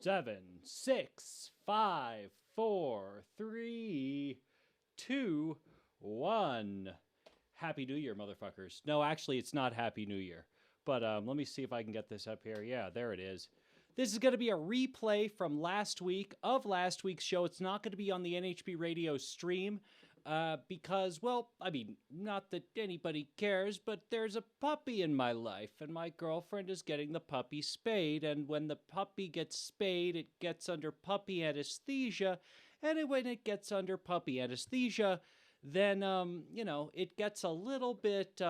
7, 6, 5, 4, 3, 2, 1. Happy New Year, motherfuckers. No, actually, it's not Happy New Year. But let me see if I can get this up here. Yeah, there it is. This is going to be a replay from last week's show. It's not going to be on the NHB radio stream because, well, I mean, not that anybody cares, but there's a puppy in my life, and my girlfriend is getting the puppy spayed, and when the puppy gets spayed, it gets under puppy anesthesia, and when it gets under puppy anesthesia, then, it gets a little bit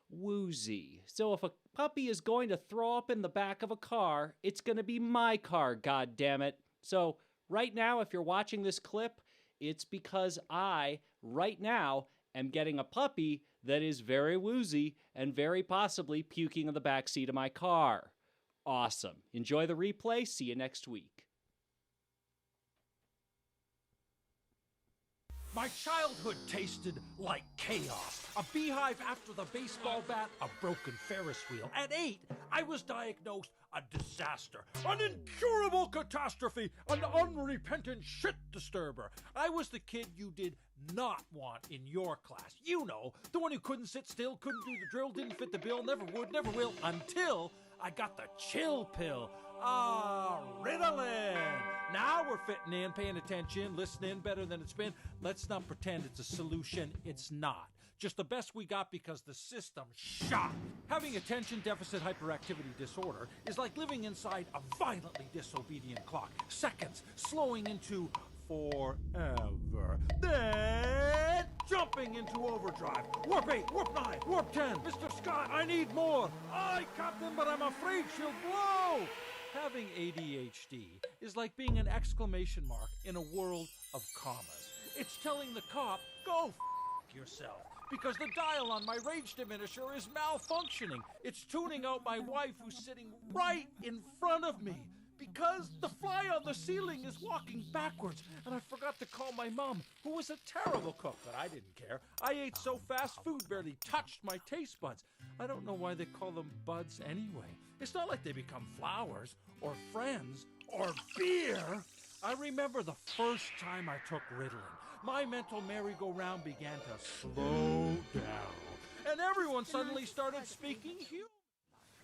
woozy. So if a puppy is going to throw up in the back of a car, it's going to be my car, goddammit. So right now, if you're watching this clip, it's because I, right now, am getting a puppy that is very woozy and very possibly puking in the back seat of my car. Awesome. Enjoy the replay. See you next week. My childhood tasted like chaos. A beehive after the baseball bat, a broken Ferris wheel. At 8, I was diagnosed a disaster, an incurable catastrophe, an unrepentant shit disturber. I was the kid you did not want in your class. You know, the one who couldn't sit still, couldn't do the drill, didn't fit the bill, never would, never will, until I got the chill pill. Ritalin. Now we're fitting in, paying attention, listening better than it's been. Let's not pretend it's a solution. It's not. Just the best we got because the system's shot. Having attention deficit hyperactivity disorder is like living inside a violently disobedient clock. Seconds slowing into forever. Then jumping into overdrive. Warp 8, warp 9, warp 10. Mr. Scott, I need more. Aye, Captain, but I'm afraid she'll blow. Having ADHD is like being an exclamation mark in a world of commas. It's telling the cop, go f*** yourself, because the dial on my rage diminisher is malfunctioning. It's tuning out my wife who's sitting right in front of me, because the fly on the ceiling is walking backwards, and I forgot to call my mom, who was a terrible cook, but I didn't care. I ate so fast, food barely touched my taste buds. I don't know why they call them buds anyway. It's not like they become flowers, or friends, or beer. I remember the first time I took Ritalin. My mental merry-go-round began to slow down, and everyone suddenly started speaking human.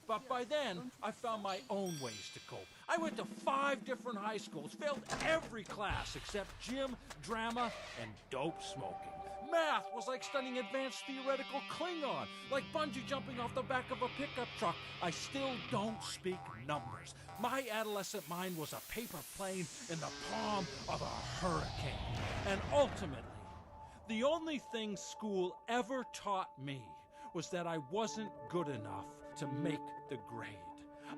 But by then, I found my own ways to cope. I went to 5 different high schools, failed every class except gym, drama, and dope smoking. Math was like studying advanced theoretical Klingon, like bungee jumping off the back of a pickup truck. I still don't speak numbers. My adolescent mind was a paper plane in the palm of a hurricane. And ultimately, the only thing school ever taught me was that I wasn't good enough to make the grade.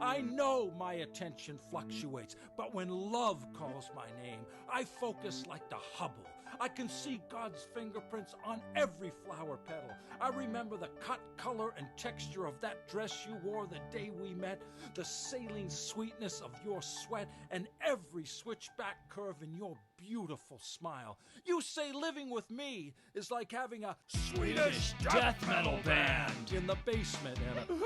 I know my attention fluctuates, but when love calls my name, I focus like the Hubble. I can see God's fingerprints on every flower petal. I remember the cut, color, and texture of that dress you wore the day we met, the saline sweetness of your sweat, and every switchback curve in your beautiful smile. You say living with me is like having a Swedish death metal band in the basement and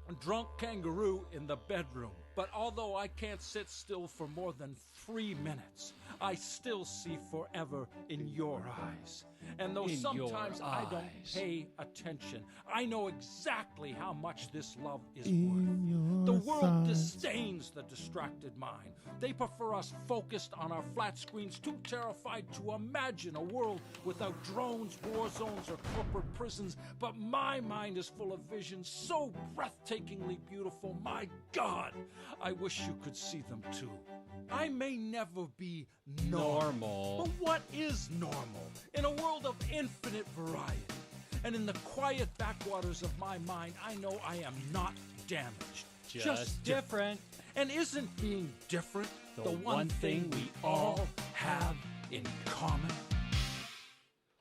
a drunk kangaroo in the bedroom. But although I can't sit still for more than 3 minutes, I still see forever in your eyes. And though sometimes I don't pay attention, I know exactly how much this love is worth. The world disdains the distracted mind. They prefer us focused on our flat screens, too terrified to imagine a world without drones, war zones, or corporate prisons. But my mind is full of visions so breathtakingly beautiful. My God, I wish you could see them too. I may never be normal. But what is normal in a world of infinite variety? And in the quiet backwaters of my mind, I know I am not damaged. Just different. And isn't being different the one thing we all have in common?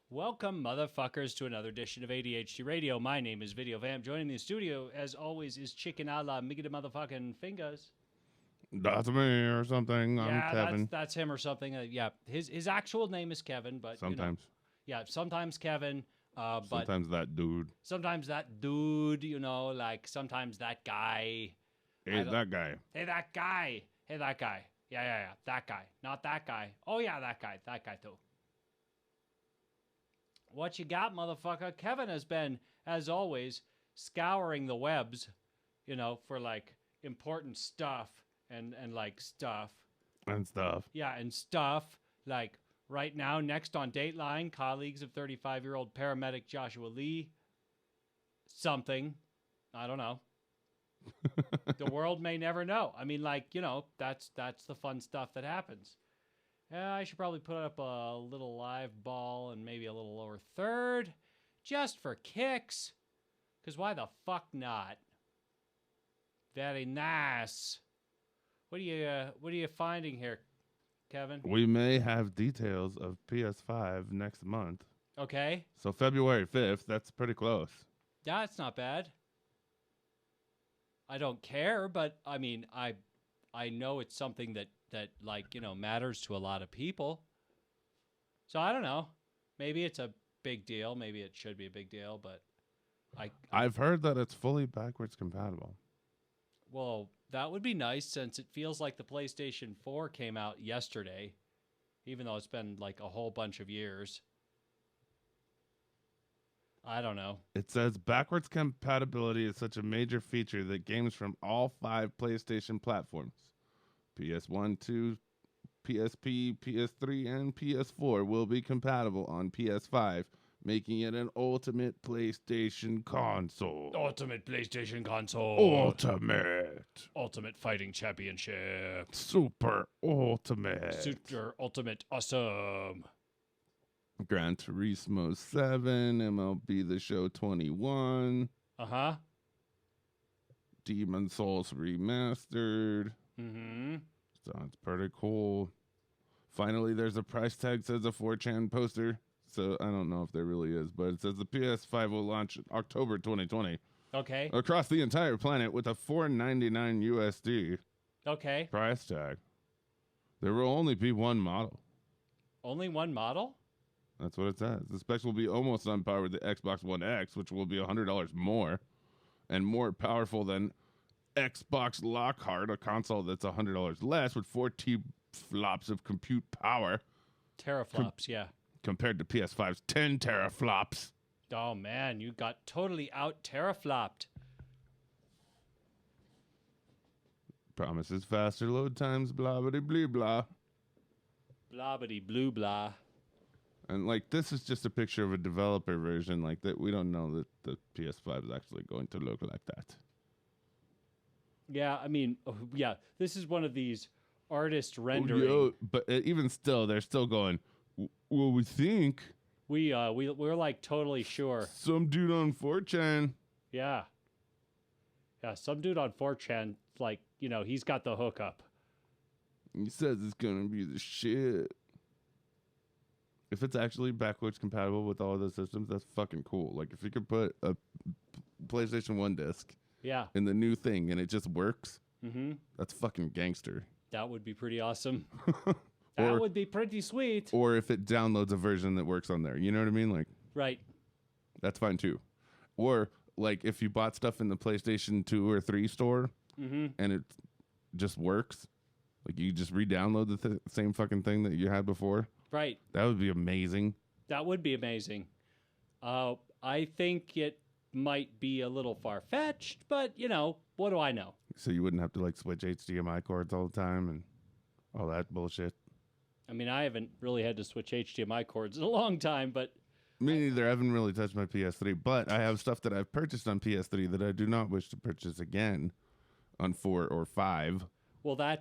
Welcome, motherfuckers, to another edition of ADHD Radio. My name is Video Vamp. Joining me in the studio, as always, is Chicken a la Miggy the motherfucking fingers. That's me or something. I'm Kevin. That's him or something. Yeah, his actual name is Kevin, but sometimes. Sometimes Kevin. But sometimes that dude. Sometimes that dude. Like sometimes that guy. Hey, that guy. Hey, that guy. Hey, that guy. Yeah. That guy. Not that guy. Oh, yeah, that guy. That guy, too. What you got, motherfucker? Kevin has been, as always, scouring the webs, for, like, important stuff and like, stuff. And stuff. Yeah, and stuff. Like, right now, next on Dateline, colleagues of 35-year-old paramedic Joshua Lee. Something. I don't know. The world may never know. I mean, like, that's the fun stuff that happens. I should probably put up a little live ball and maybe a little lower third, just for kicks. Because why the fuck not? Very nice. What are you finding here, Kevin? We may have details of PS5 next month. Okay. So February 5th, that's pretty close. Yeah, it's not bad. I don't care, but I mean, I know it's something that like, matters to a lot of people. So I don't know. Maybe it's a big deal. Maybe it should be a big deal, but I've heard that it's fully backwards compatible. Well, that would be nice since it feels like the PlayStation 4 came out yesterday, even though it's been like a whole bunch of years. I don't know. It says backwards compatibility is such a major feature that games from all 5 PlayStation platforms, PS1, 2, PSP, PS3, and PS4 will be compatible on PS5, making it an ultimate PlayStation console. Ultimate PlayStation console. Ultimate Fighting Championship. Super ultimate. Super ultimate awesome. Gran Turismo 7, MLB The Show 21. Uh-huh. Demon Souls Remastered. Mm-hmm. Sounds pretty cool. Finally, there's a price tag, says a 4chan poster. So I don't know if there really is, but it says the PS5 will launch October 2020. Okay. Across the entire planet with a $499 USD Okay. price tag. There will only be one model. Only one model? That's what it says. The specs will be almost on par with the Xbox One X, which will be $100 more and more powerful than Xbox Lockhart, a console that's $100 less with 4 flops of compute power. Teraflops, yeah. Compared to PS5's 10 teraflops. Oh, man, you got totally out teraflopped. Promises faster load times, blah, blah, blah, blah. Blah-bitty blue blah. And, like, this is just a picture of a developer version. Like, that we don't know that the PS5 is actually going to look like that. Yeah, I mean, yeah, this is one of these artist rendering. But even still, they're still going, well, we think. We're like totally sure. Some dude on 4chan. Yeah. Yeah, some dude on 4chan, like, he's got the hookup. He says it's going to be the shit. If it's actually backwards compatible with all of the systems, that's fucking cool. Like, if you could put a PlayStation 1 disc in the new thing and it just works, that's fucking gangster. That would be pretty awesome. That would be pretty sweet. Or if it downloads a version that works on there. You know what I mean? Like, right. That's fine, too. Or, like, if you bought stuff in the PlayStation 2 or 3 store and it just works, like, you just re-download the same fucking thing that you had before. Right. That would be amazing. That would be amazing. I think it might be a little far-fetched, but, what do I know? So you wouldn't have to, like, switch HDMI cords all the time and all that bullshit. I mean, I haven't really had to switch HDMI cords in a long time, but... Me neither. I haven't really touched my PS3, but I have stuff that I've purchased on PS3 that I do not wish to purchase again on 4 or 5. Well,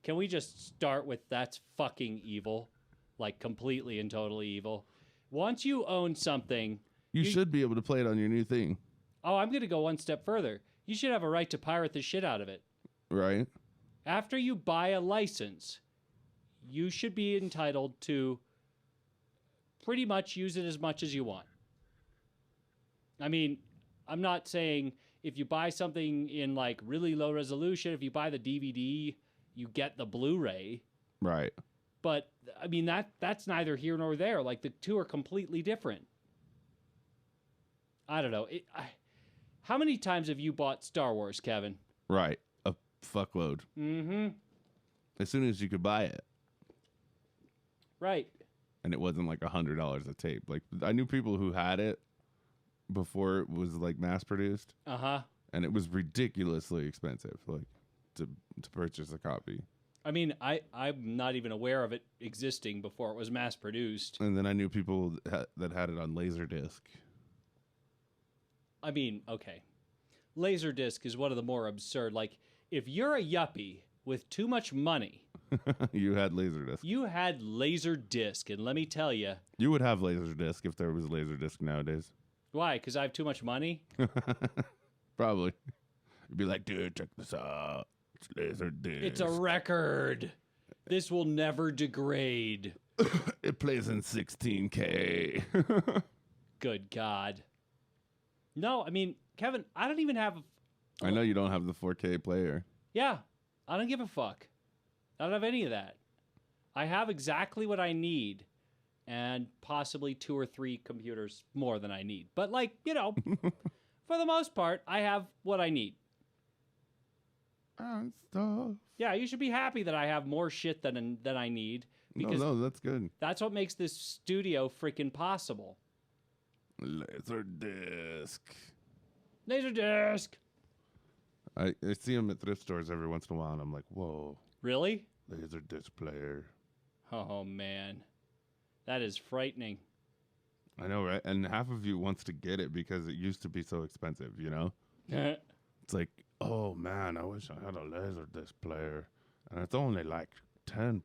can we just start with that's fucking evil? Like, completely and totally evil. Once you own something... You should be able to play it on your new thing. Oh, I'm going to go one step further. You should have a right to pirate the shit out of it. Right. After you buy a license, you should be entitled to pretty much use it as much as you want. I mean, I'm not saying if you buy something in, like, really low resolution, if you buy the DVD, you get the Blu-ray. Right. But, I mean, that's neither here nor there. Like, the two are completely different. I don't know. How many times have you bought Star Wars, Kevin? Right. A fuckload. Mm-hmm. as soon as you could buy it. Right. And it wasn't like $100 a tape. Like I knew people who had it before it was like mass produced. Uh-huh. And it was ridiculously expensive, like to purchase a copy. I mean, I'm not even aware of it existing before it was mass produced. And then I knew people that had it on Laserdisc. I mean, okay. Laserdisc is one of the more absurd. Like, if you're a yuppie with too much money, You had Laserdisc. you had Laserdisc, and let me tell you. You would have Laserdisc if there was Laserdisc nowadays. Why? Because I have too much money? Probably. You'd be like, dude, check this out. It's Laserdisc. It's a record. This will never degrade. It plays in 16K. Good God. No, I mean, Kevin, I don't even have... I know you don't have the 4K player. Yeah, I don't give a fuck. I don't have any of that. I have exactly what I need and possibly 2 or 3 computers more than I need. But, like, you know, for the most part, I have what I need. And stuff. Yeah, you should be happy that I have more shit than I need. Because No, that's good. that's what makes this studio freaking possible. Laserdisc. Laserdisc. I see them at thrift stores every once in a while, and I'm like, whoa, Really? Laserdisc player. Oh, man. That is frightening. I know, right? And half of you wants to get it because it used to be so expensive, you know? It's like, oh, man, I wish I had a Laserdisc player. And it's only like $10.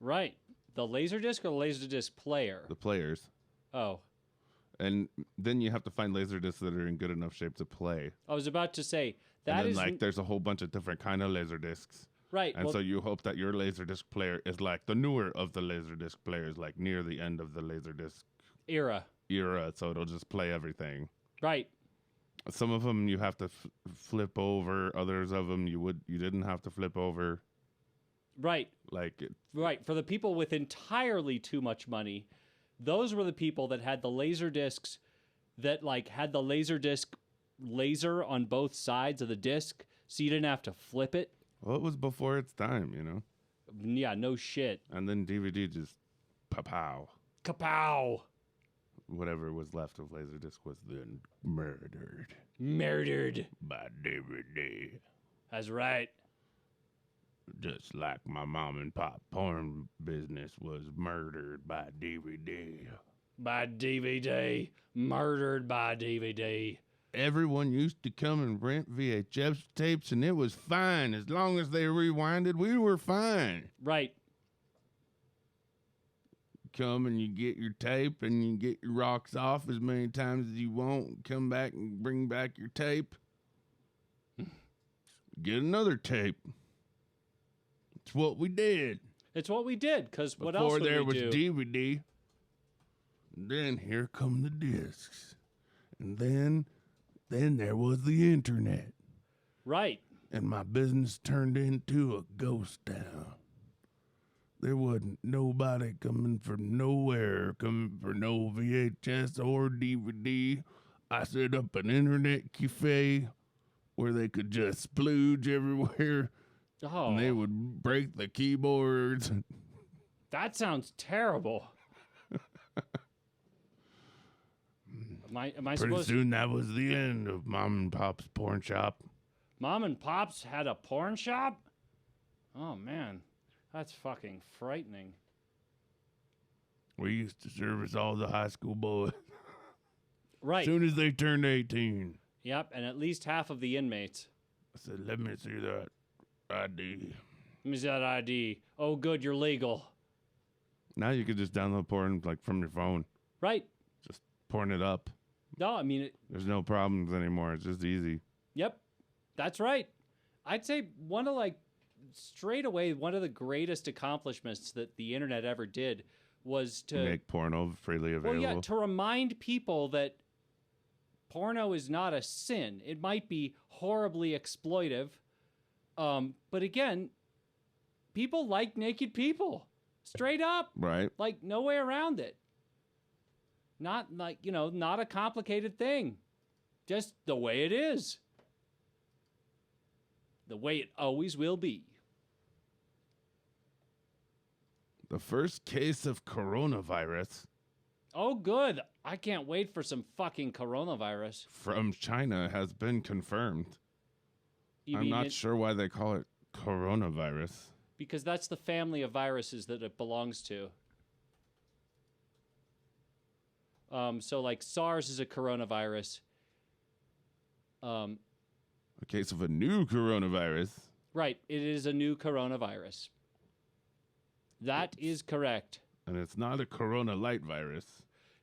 Right. The Laserdisc or the Laserdisc player? The players. Oh. And then you have to find Laserdiscs that are in good enough shape to play. I was about to say, that and then, is... like, there's a whole bunch of different kind of Laserdiscs. Right. And so you hope that your Laserdisc player is like the newer of the Laserdisc players, like near the end of the Laserdisc era. So it'll just play everything. Right. Some of them you have to flip over. Others of them you didn't have to flip over. Right. Like it, Right. For the people with entirely too much money, those were the people that had the laser discs that like had the laser disc laser on both sides of the disc, so you didn't have to flip it. well, it was before its time, you know. Yeah, no shit. And then DVD just pow. Kapow! Whatever was left of Laserdisc was then murdered Murdered. by DVD. That's right. Just like my mom and pop porn business was murdered by DVD. By DVD. Murdered by DVD. Everyone used to come and rent VHS tapes, and it was fine. As long as they rewinded, we were fine. Right. Come and you get your tape, and you get your rocks off as many times as you want. Come back and bring back your tape. Get another tape. It's what we did. It's what we did, because what else Before would there we was do? DVD. Then here come the discs. And then there was the internet. Right. And my business turned into a ghost town. There wasn't nobody coming from nowhere, coming for no VHS or DVD. I set up an internet cafe where they could just splooge everywhere. Oh, And they would break the keyboards. that sounds terrible. Am I Pretty supposed soon that was the end of Mom and Pop's porn shop. Mom and Pops had a porn shop? Oh, man. That's fucking frightening. We used to service all the high school boys Right. as soon as they turned 18. Yep, and at least half of the inmates. I said, let me see that ID. Let me see that ID. Oh, good, you're legal. Now you could just download porn like from your phone. Right. Just porn it up. No, I mean, There's no problems anymore. It's just easy. yep, that's right. I'd say straight away, one of the greatest accomplishments that the internet ever did was to Make porno freely available. Well, yeah, to remind people that porno is not a sin. It might be horribly exploitive, but again, people like naked people, straight up, Right. like no way around it. Not like, not a complicated thing, just the way it is, the way it always will be. The first case of coronavirus Oh, good. I can't wait for some fucking coronavirus. from China has been confirmed. You I'm mean not sure why they call it coronavirus. because that's the family of viruses that it belongs to. So like SARS is a coronavirus. A case of a new coronavirus. Right, it is a new coronavirus. That is correct. And it's not a corona light virus.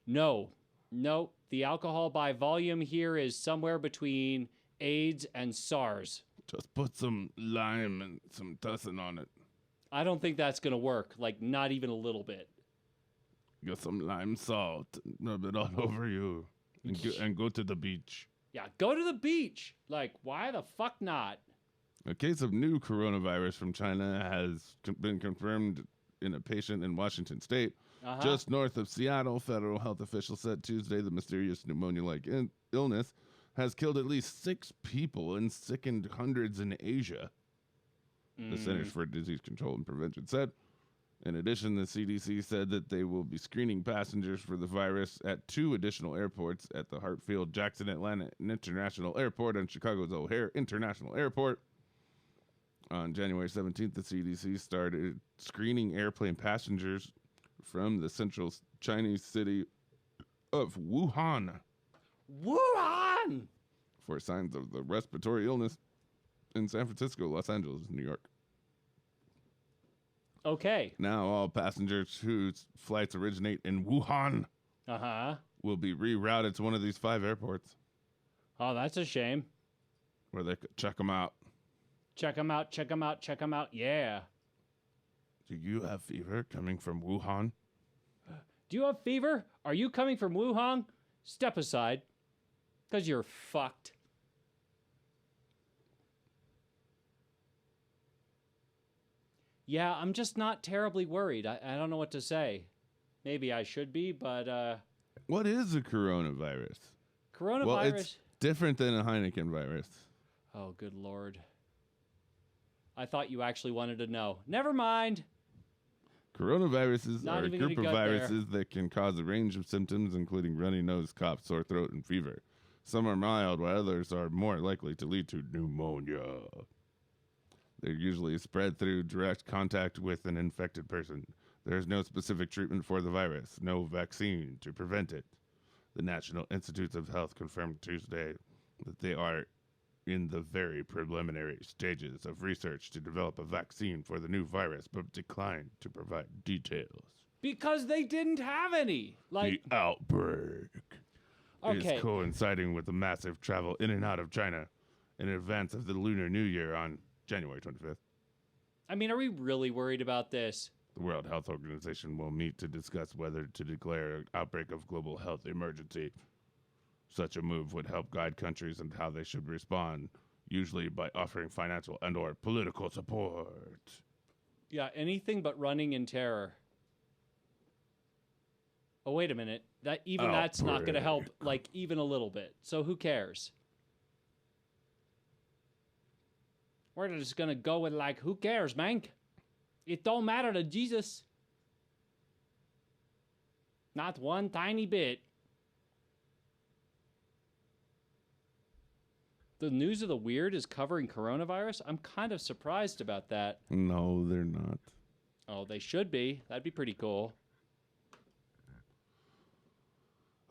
No, the alcohol by volume here is somewhere between AIDS and SARS. Just put some lime and some tussin on it. I don't think that's going to work, like not even a little bit. Get some lime salt, rub it all over you, and go to the beach. Yeah, go to the beach. Like, why the fuck not? A case of new coronavirus from China has been confirmed in a patient in Washington state, just north of Seattle. Federal health officials said Tuesday the mysterious pneumonia-like illness has killed at least 6 people and sickened hundreds in Asia. The Centers for Disease Control and Prevention said. In addition, the CDC said that they will be screening passengers for the virus at 2 additional airports at the Hartsfield-Jackson Atlanta International Airport and Chicago's O'Hare International Airport. On January 17th, the CDC started screening airplane passengers from the central Chinese city of Wuhan for signs of the respiratory illness in San Francisco, Los Angeles, New York. Okay. Now all passengers whose flights originate in Wuhan will be rerouted to one of these 5 airports Oh, that's a shame. where they could check them out. Check them out, check them out, check them out. Yeah. Do you have fever coming from Wuhan? Do you have fever? Are you coming from Wuhan? Step aside, because you're fucked. Yeah, I'm just not terribly worried. I don't know what to say. Maybe I should be, but What is a coronavirus? coronavirus. Well, it's different than a Heineken virus. Oh, good Lord. I thought you actually wanted to know. Never mind. Coronaviruses Not are a even group gonna of get there. viruses that can cause a range of symptoms, including runny nose, cough, sore throat, and fever. Some are mild, while others are more likely to lead to pneumonia. They're usually spread through direct contact with an infected person. There is no specific treatment for the virus, no vaccine to prevent it. The National Institutes of Health confirmed Tuesday that they are in the very preliminary stages of research to develop a vaccine for the new virus, but declined to provide details. Because they didn't have any. Like, The outbreak okay. is coinciding with the massive travel in and out of China in advance of the Lunar New Year on January 25th. I mean, are we really worried about this? The World Health Organization will meet to discuss whether to declare an outbreak of global health emergency. Such a move would help guide countries in how they should respond, usually by offering financial and or political support. Yeah, anything but running in terror. Oh, wait a minute. That's not going to help, like, even a little bit. So who cares? We're just going to go with, like, who cares, man? It don't matter to Jesus. Not one tiny bit. The News of the Weird is covering coronavirus? I'm kind of surprised about that. No, they're not. Oh, they should be. That'd be pretty cool.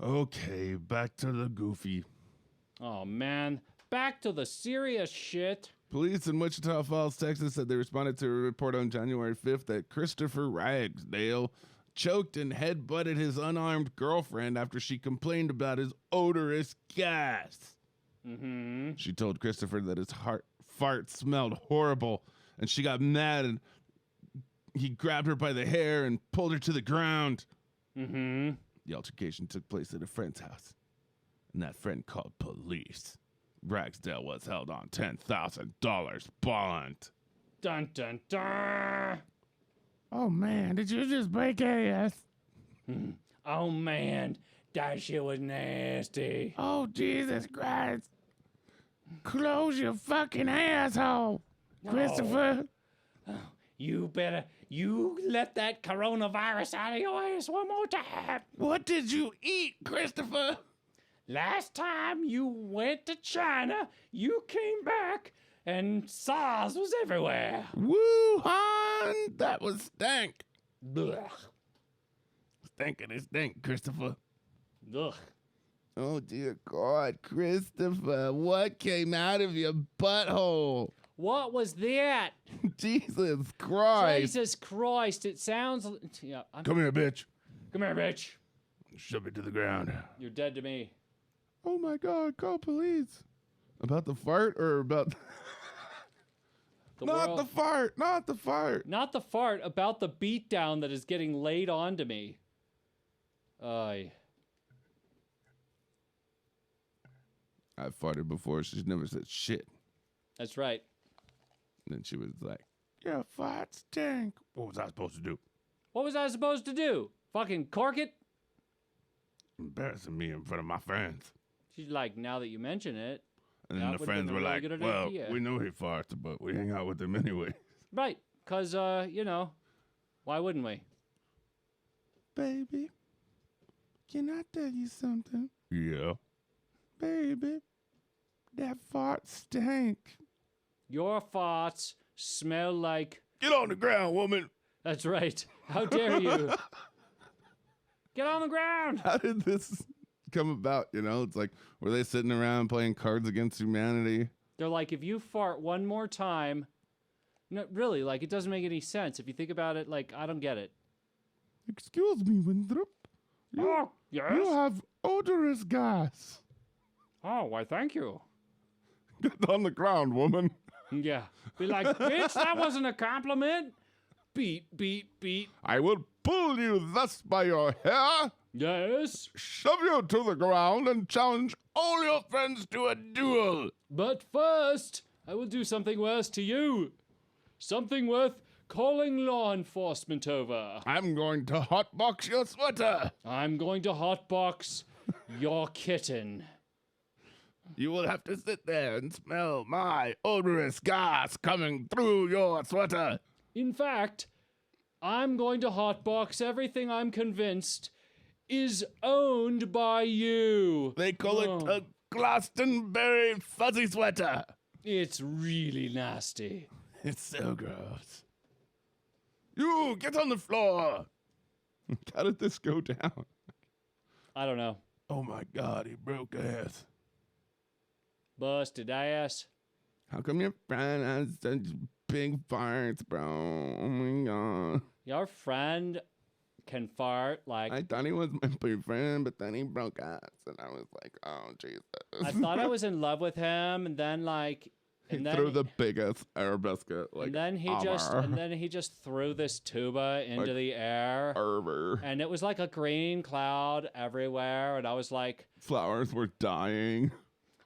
Okay, back to the goofy. Oh, man. Back to the serious shit. Police in Wichita Falls, Texas said they responded to a report on January 5th that Christopher Ragsdale choked and headbutted his unarmed girlfriend after she complained about his odorous gas. Mm-hmm. She told Christopher that his fart smelled horrible, and she got mad, and he grabbed her by the hair and pulled her to the ground. Mm-hmm. The altercation took place at a friend's house, and that friend called police. Ragsdale was held on $10,000 bond. Dun, dun, dun. Oh, man, did you just break ass? Oh, man. That shit was nasty. Oh, Jesus Christ. Close your fucking asshole, Christopher. You let that coronavirus out of your ass one more time. What did you eat, Christopher? Last time you went to China, you came back and SARS was everywhere. Wuhan! That was stank. Ugh. Stinkity stink, Christopher. Ugh. Oh, dear God, Christopher, what came out of your butthole? What was that? Jesus Christ. Jesus Christ, it sounds... Yeah, Come here, bitch. Come here, bitch. Shove it to the ground. You're dead to me. Oh, my God, call police. About the fart or about... Not the fart. Not the fart, about the beatdown that is getting laid onto me. Aye. I've farted before. She's never said shit. That's right. And then she was like, "Your fart stink." What was I supposed to do? What was I supposed to do? Fucking cork it? Embarrassing me in front of my friends. She's like, now that you mention it. And then That the would've friends been a were really like, good well, idea." we know he farts, but we hang out with him anyway. Right, because, you know, why wouldn't we? Baby, can I tell you something? Yeah. Baby, that fart stank. Your farts smell like... Get on the ground, woman. That's right. How dare you? Get on the ground. How did this come about? You know, it's like, were they sitting around playing Cards Against Humanity? They're like, if you fart one more time... No, really, like, it doesn't make any sense. If you think about it, like, I don't get it. Excuse me, Winthrop. Oh, yes? You have odorous gas. Oh, why, thank you. Get on the ground, woman. Yeah. Be like, bitch, that wasn't a compliment. Beat, beat, beat. I will pull you thus by your hair, Yes. shove you to the ground, and challenge all your friends to a duel. But first, I will do something worse to you. Something worth calling law enforcement over. I'm going to hotbox your sweater. I'm going to hotbox your kitten. You will have to sit there and smell my odorous gas coming through your sweater. In fact, I'm going to hotbox everything I'm convinced is owned by you. They call it a Glastonbury fuzzy sweater. It's really nasty. It's so gross. You, get on the floor. How did this go down? I don't know. Oh my God, he broke ass. Busted ass. How come your friend has such big farts, bro? Oh my God. Your friend can fart like... I thought he was my boyfriend, but then he broke ass. And I was like, oh, Jesus. I thought I was in love with him, and then like... He And then, threw the biggest arabesque, like, and then he just threw this tuba into Like, the air, Arber. and it was like a green cloud everywhere. And I was like, Flowers were dying.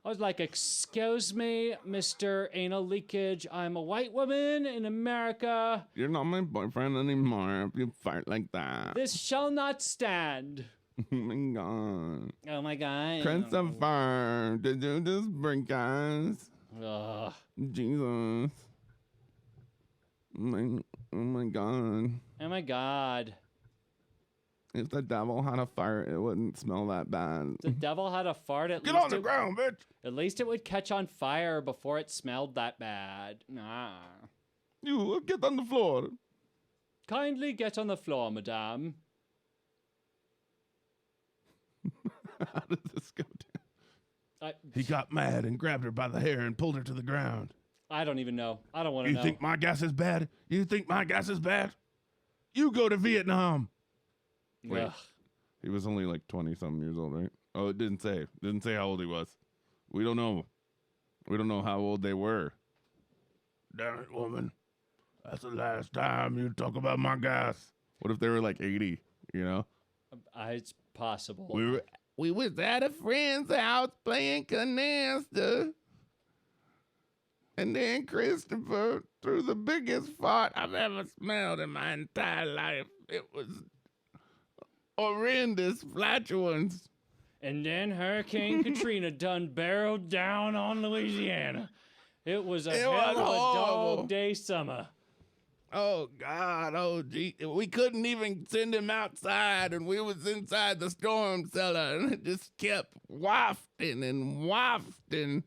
"Excuse me, Mr. Anal Leakage. I'm a white woman in America. You're not my boyfriend anymore if you fart like that. This shall not stand." Oh my God. Oh my God. Christopher, did you just break us? Ugh. Jesus. Oh my God. Oh my God. If the devil had a fart, it wouldn't smell that bad. The devil had a fart. Get on the ground, bitch. At least it would catch on fire before it smelled that bad. Nah. You get on the floor. Kindly get on the floor, madame. How did this go down? He got mad and grabbed her by the hair and pulled her to the ground. I don't even know. I don't want to know. You think my gas is bad? You think my gas is bad? You go to Vietnam. Wait. Ugh. He was only like 20-something years old, right? Oh, it didn't say. Didn't say how old he was. We don't know. We don't know how old they were. Damn it, woman. That's the last time you talk about my gas. What if they were like 80, you know? It's possible. We was at a friend's house playing canasta. And then Christopher threw the biggest fart I've ever smelled in my entire life. It was horrendous flatulence. And then Hurricane Katrina done barreled down on Louisiana. It was a hell of a horrible. dog day summer. Oh, God. Oh, gee. We couldn't even send him outside, and we was inside the storm cellar, and it just kept wafting and wafting.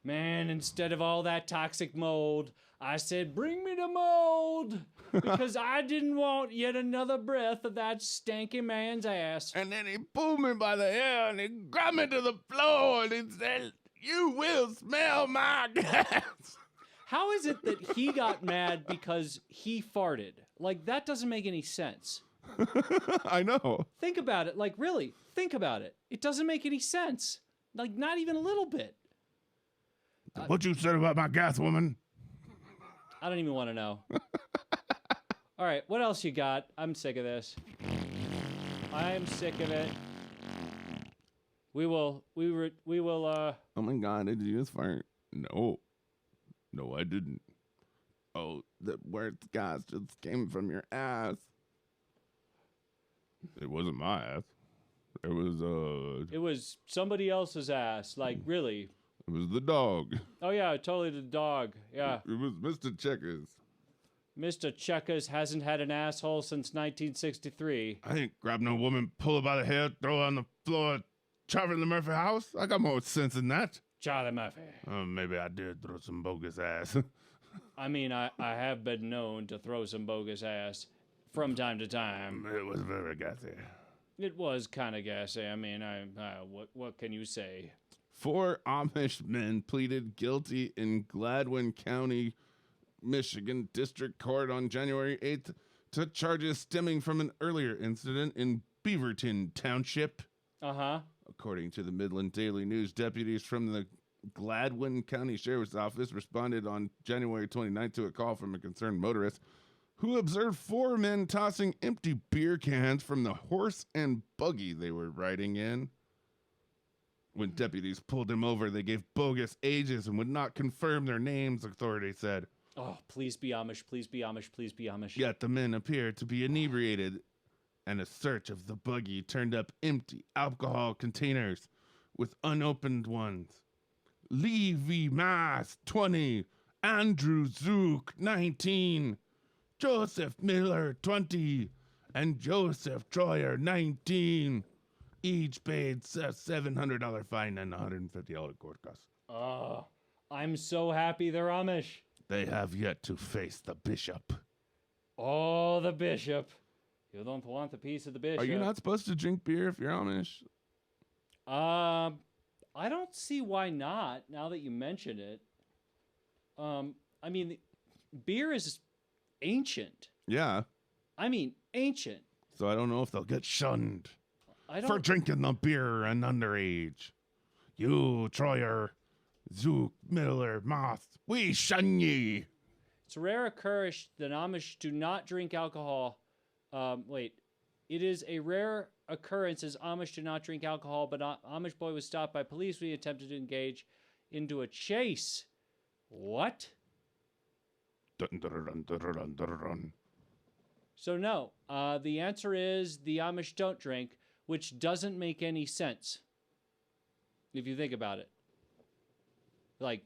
Man, instead of all that toxic mold, I said, bring me the mold, because I didn't want yet another breath of that stanky man's ass. And then he pulled me by the hair, and he grabbed me to the floor, and he said, you will smell my gas. How is it that he got mad because he farted? Like, that doesn't make any sense. I know. Think about it. Like, really, think about it. It doesn't make any sense. Like, not even a little bit. What you said about my gas, woman? I don't even want to know. All right, what else you got? I'm sick of this. I'm sick of it. We will, Oh my God, did you just fart? No. No, I didn't. Oh, the worst gas just came from your ass. It wasn't my ass. It was somebody else's ass. Like, really. It was the dog. Oh, yeah, totally the dog. Yeah. It was Mr. Checkers. Mr. Checkers hasn't had an asshole since 1963. I ain't grab no woman, pull her by the hair, throw her on the floor, Charlie the Murphy house. I got more sense than that. Charlie Murphy. Maybe I did throw some bogus ass. I mean, I have been known to throw some bogus ass from time to time. It was very gassy. It was kind of gassy. I mean, what can you say? 4 Amish men pleaded guilty in Gladwin County, Michigan District Court on January 8th to charges stemming from an earlier incident in Beaverton Township. Uh-huh. According to the Midland Daily News, deputies from the Gladwin County Sheriff's Office responded on January 29th to a call from a concerned motorist who observed 4 men tossing empty beer cans from the horse and buggy they were riding in. When deputies pulled them over, they gave bogus ages and would not confirm their names, authorities said. Oh, please be Amish, please be Amish, please be Amish. Yet the men appeared to be inebriated, and a search of the buggy turned up empty alcohol containers with unopened ones. Levi Mass, 20. Andrew Zook, 19. Joseph Miller, 20. And Joseph Troyer, 19. Each paid a $700 fine and $150 court costs. Oh, I'm so happy they're Amish. They have yet to face the bishop. Oh, the bishop. You don't want a piece of the bishop. Are you not supposed to drink beer if you're Amish? I don't see why not, now that you mention it. I mean, beer is ancient. Yeah. I mean, ancient. So I don't know if they'll get shunned I don't... for drinking the beer and underage. You, Troyer, Zook, Miller, Moth, we shun ye. It's a rare occurrence that Amish do not drink alcohol. It is a rare occurrence as Amish do not drink alcohol, but Amish boy was stopped by police when he attempted to engage into a chase. What? Dun, dun, dun, dun, dun, dun, dun. So no, the answer is the Amish don't drink, which doesn't make any sense if you think about it. Like,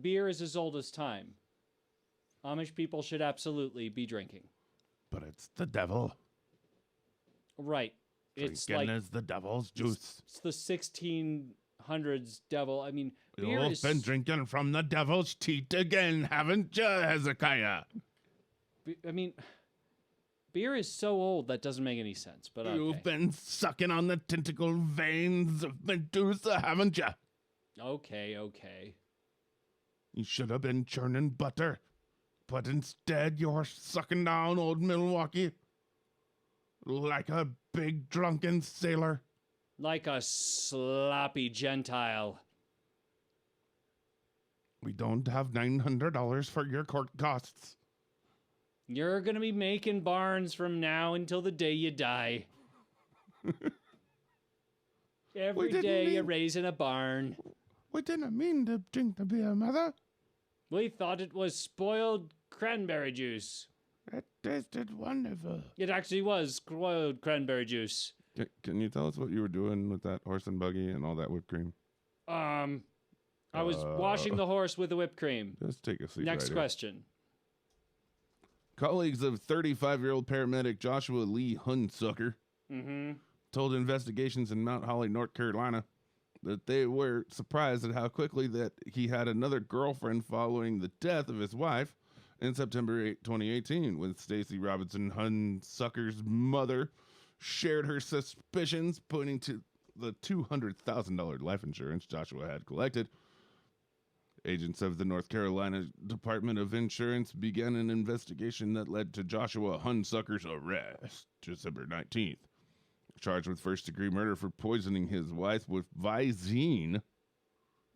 beer is as old as time. Amish people should absolutely be drinking. But it's the devil. Right. It's Drinking like is the devil's juice. it's the 1600s devil. I mean, beer You've is... been drinking from the devil's teat again, haven't you, Hezekiah? I mean, beer is so old that doesn't make any sense. But okay. You've been sucking on the tentacle veins of Medusa, haven't you? Okay. You should have been churning butter, but instead you're sucking down old Milwaukee like a big drunken sailor. Like a sloppy Gentile. We don't have $900 for your court costs. You're going to be making barns from now until the day you die. Every day you're raising a barn. We didn't mean to drink the beer, Mother. We thought it was spoiled cranberry juice. It tasted wonderful. It actually was spoiled cranberry juice. Can you tell us what you were doing with that horse and buggy and all that whipped cream? I was washing the horse with the whipped cream. Just take a seat. Next right question. Colleagues of 35-year-old paramedic Joshua Lee Hunsucker Mm-hmm. told investigations in Mount Holly, North Carolina, that they were surprised at how quickly that he had another girlfriend following the death of his wife in September 2018, when Stacy Robinson Hunsucker's mother shared her suspicions, pointing to the $200,000 life insurance Joshua had collected. Agents of the North Carolina Department of Insurance began an investigation that led to Joshua Hunsucker's arrest December 19th. Charged with first-degree murder for poisoning his wife with Visine,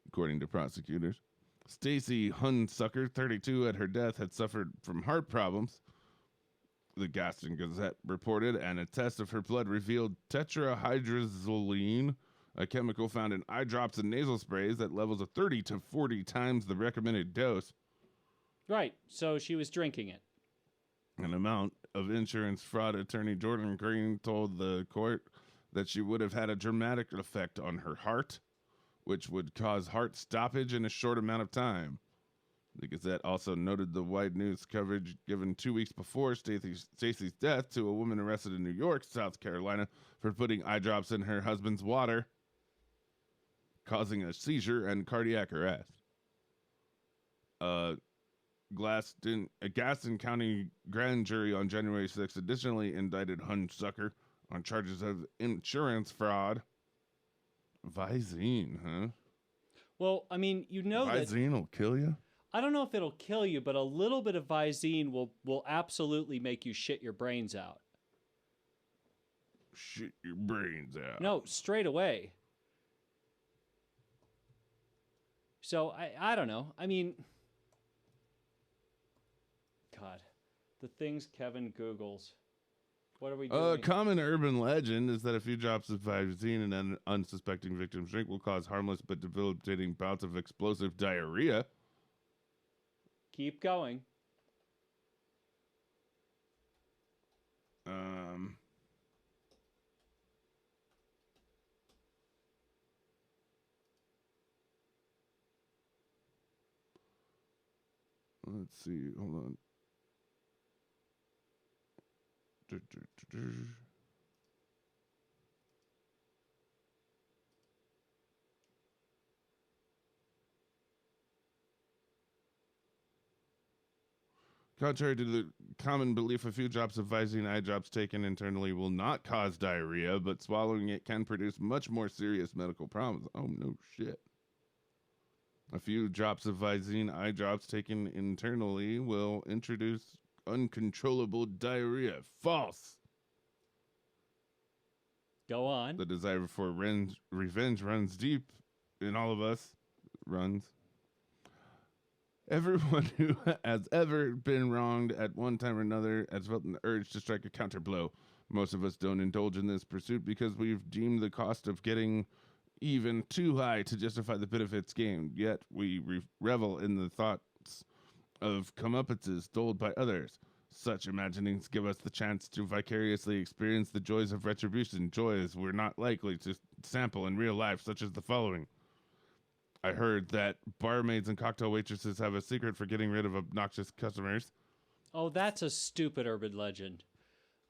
according to prosecutors. Stacy Hunsucker, 32, at her death had suffered from heart problems. The Gaston Gazette reported, and a test of her blood revealed tetrahydrozoline, a chemical found in eye drops and nasal sprays at levels of 30 to 40 times the recommended dose. Right. So she was drinking it. An amount of insurance fraud attorney Jordan Green told the court that she would have had a dramatic effect on her heart, which would cause heart stoppage in a short amount of time. The Gazette also noted the wide news coverage given 2 weeks before Stacy's death to a woman arrested in New York, South Carolina, for putting eye drops in her husband's water, causing a seizure and cardiac arrest. A Gaston County grand jury on January 6th additionally indicted Hunsucker on charges of insurance fraud. Visine, huh? Well, I mean, you know that Visine will kill you? I don't know if it'll kill you, but a little bit of Visine will absolutely make you shit your brains out. Shit your brains out. No, straight away. So I don't know. I mean, God, the things Kevin Googles. What are we doing? A common urban legend is that a few drops of Visine in an unsuspecting victim's drink will cause harmless but debilitating bouts of explosive diarrhea. Keep going. Let's see. Hold on. Contrary to the common belief, a few drops of Visine eye drops taken internally will not cause diarrhea, but swallowing it can produce much more serious medical problems. Oh, no shit. A few drops of Visine eye drops taken internally will introduce uncontrollable diarrhea. False. Go on. The desire for revenge runs deep in all of us. Everyone who has ever been wronged at one time or another has felt an urge to strike a counterblow. Most of us don't indulge in this pursuit because we've deemed the cost of getting even too high to justify the benefits gained. Yet we revel in the thoughts of comeuppances doled by others. Such imaginings give us the chance to vicariously experience the joys of retribution, joys we're not likely to sample in real life, such as the following. I heard that barmaids and cocktail waitresses have a secret for getting rid of obnoxious customers. Oh, that's a stupid urban legend.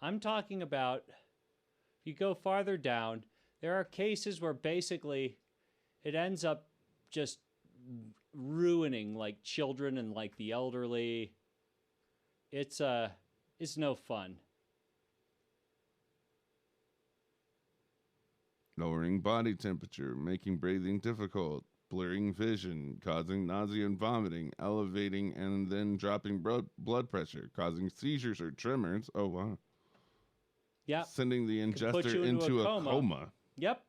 I'm talking about, if you go farther down, there are cases where basically it ends up just ruining like children and like the elderly. It's no fun. Lowering body temperature, making breathing difficult, blurring vision, causing nausea and vomiting, elevating and then dropping blood pressure, causing seizures or tremors. Oh, wow. Yeah. Sending the Could put you ingester into a coma. coma. Yep.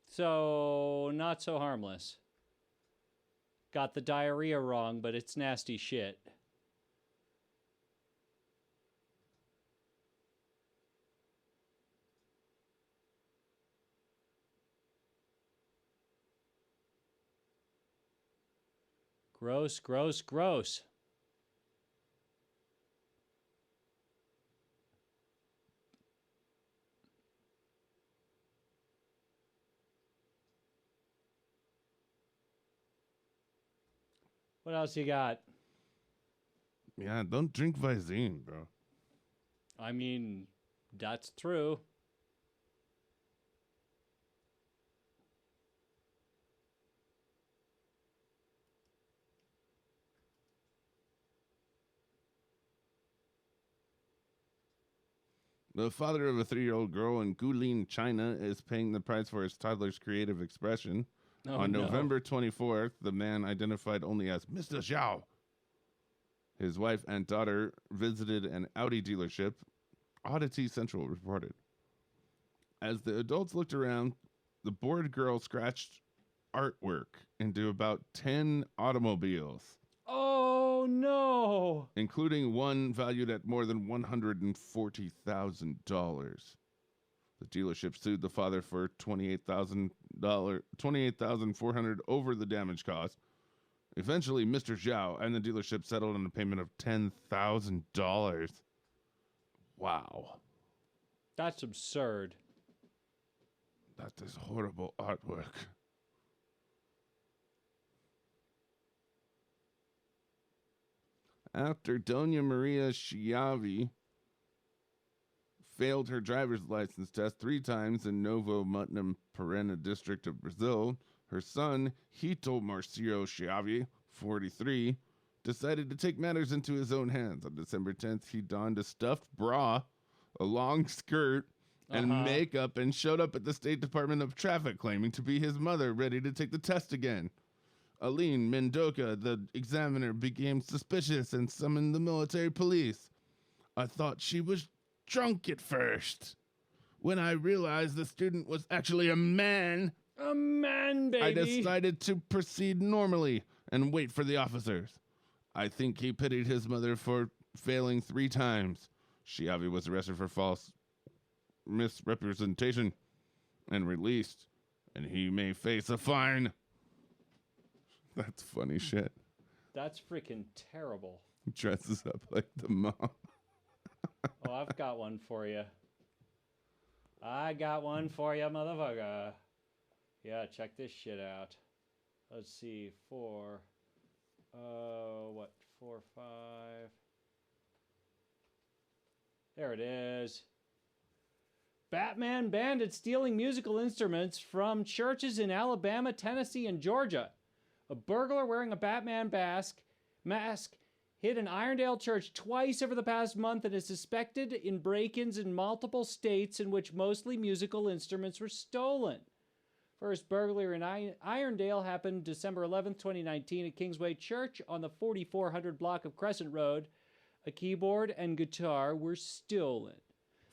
So, not so harmless. Got the diarrhea wrong, but it's nasty shit. Gross, gross, gross. What else you got? Yeah, don't drink Visine, bro. I mean, that's true. The father of a 3-year-old girl in Guilin, China, is paying the price for his toddler's creative expression. Oh, On no. November 24th, the man identified only as Mr. Xiao. His wife and daughter visited an Audi dealership, Oddity Central reported. As the adults looked around, the bored girl scratched artwork into about 10 automobiles, Oh, no. including one valued at more than $140,000. The dealership sued the father for $28,400 over the damage caused. Eventually, Mr. Zhao and the dealership settled on a payment of $10,000. Wow. That's absurd. That is horrible artwork. After Doña Maria Chiavi failed her driver's license test 3 times in Novo Mutum Perena district of Brazil, her son, Hito Marcio Chiavi, 43, decided to take matters into his own hands. On December 10th, he donned a stuffed bra, a long skirt, and makeup and showed up at the State Department of Traffic claiming to be his mother, ready to take the test again. Aline Mendoza, the examiner, became suspicious and summoned the military police. I thought she was drunk at first. When I realized the student was actually a man, baby. I decided to proceed normally and wait for the officers. I think he pitied his mother for failing 3 times. Chiavi was arrested for false misrepresentation and released, and he may face a fine. That's funny shit. That's freaking terrible. Dresses up like the mom. Oh, I've got one for you. I got one for you, motherfucker. Yeah, check this shit out. Let's see, 4, 4, 5. There it is. Batman bandit stealing musical instruments from churches in Alabama, Tennessee, and Georgia. A burglar wearing a Batman mask hit an Irondale church twice over the past month and is suspected in break-ins in multiple states in which mostly musical instruments were stolen. First burglary in Irondale happened December 11th, 2019 at Kingsway Church on the 4400 block of Crescent Road. A keyboard and guitar were stolen.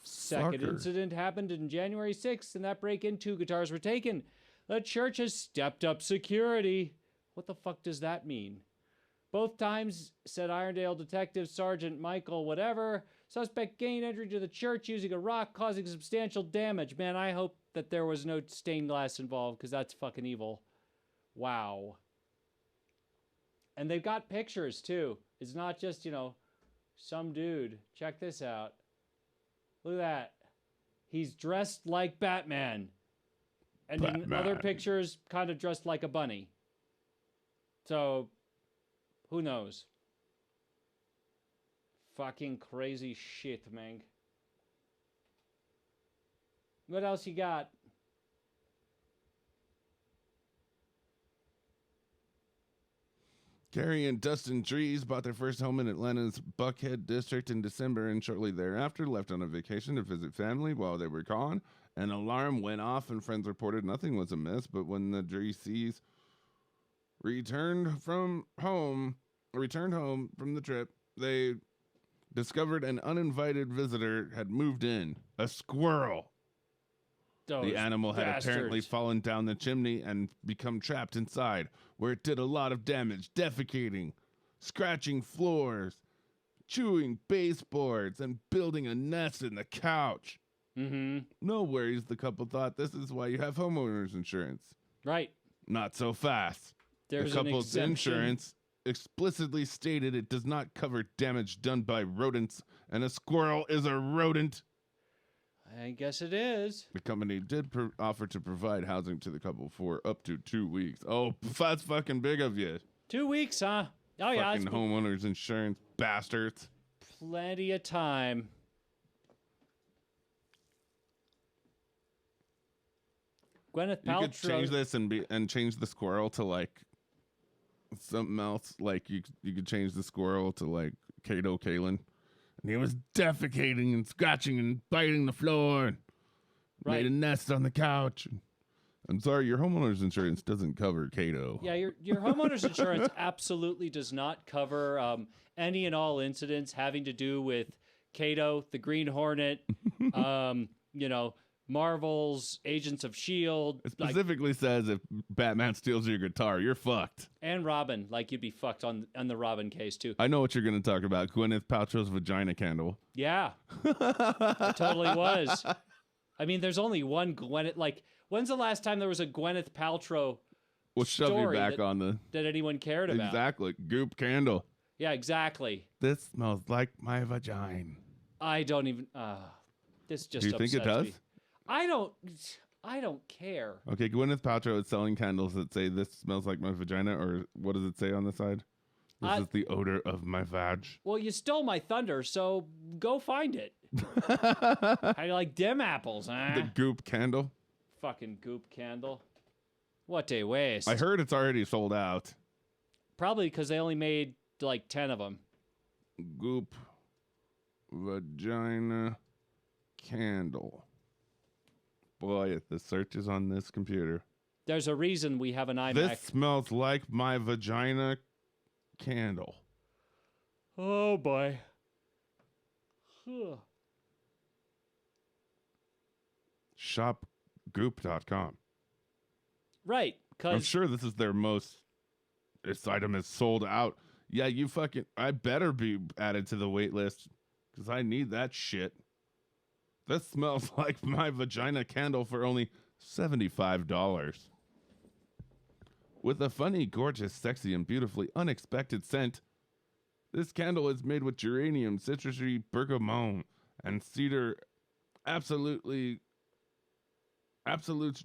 Second incident happened in January 6th, and that break-in 2 guitars were taken. The church has stepped up security. What the fuck does that mean? Both times, said Irondale Detective Sergeant Michael whatever, suspect gained entry to the church using a rock, causing substantial damage. Man, I hope that there was no stained glass involved, because that's fucking evil. Wow. And they've got pictures, too. It's not just, some dude. Check this out. Look at that. He's dressed like Batman. And in other pictures, kind of dressed like a bunny. So, who knows? Fucking crazy shit, man. What else you got? Carrie and Dustin Dries bought their first home in Atlanta's Buckhead district in December and shortly thereafter left on a vacation to visit family. While they were gone, an alarm went off and friends reported nothing was amiss, but when the Drieses returned home from the trip, they discovered an uninvited visitor had moved in. A squirrel. The animal had apparently fallen down the chimney and become trapped inside, where it did a lot of damage, defecating, scratching floors, chewing baseboards, and building a nest in the couch. No worries, the couple thought. This is why you have homeowners insurance. Right. Not so fast. There's the couple's insurance explicitly stated it does not cover damage done by rodents, and a squirrel is a rodent. I guess it is. The company did offer to provide housing to the couple for up to 2 weeks. Oh, that's fucking big of you. 2 weeks, huh? Oh, yeah. Fucking It's homeowners insurance bastards. plenty of time. Gwyneth You could change Paltrow. this and change the squirrel to like something else. Like you could change the squirrel to like Kato Kalin. And he was defecating and scratching and biting the floor and Right. made a nest on the couch. I'm sorry, your homeowner's insurance doesn't cover Kato. Yeah, your homeowner's insurance absolutely does not cover any and all incidents having to do with Kato, the Green Hornet, Marvel's Agents of S.H.I.E.L.D., It specifically says if Batman steals your guitar, you're fucked. and Robin. Like, you'd be fucked on the Robin case, too. I know what you're going to talk about. Gwyneth Paltrow's vagina candle. Yeah, it totally was. I mean, there's only one Gwyneth. Like, when's the last time there was a Gwyneth Paltrow We'll shove you story back that, on the... that anyone cared about? Exactly. Goop candle. Yeah, exactly. This smells like my vagina. I don't even. This just. Do you think it upsets does? me. I don't care. Okay, Gwyneth Paltrow is selling candles that say this smells like my vagina, or what does it say on the side? This is the odor of my vag. Well, you stole my thunder, so go find it. How do you like dim apples, huh? The Goop candle. Fucking goop candle. What a waste. I heard it's already sold out. Probably because they only made like 10 of them. Goop vagina candle. Boy, the search is on this computer. There's a reason we have an iMac. This smells like my vagina candle. Oh boy. Shopgoop.com. Right, I'm because sure this is their most. This item is sold out. Yeah, you fucking. I better be added to the wait list because I need that shit. This smells like my vagina candle for only $75. With a funny, gorgeous, sexy, and beautifully unexpected scent, this candle is made with geranium, citrusy bergamot, and cedar absolutes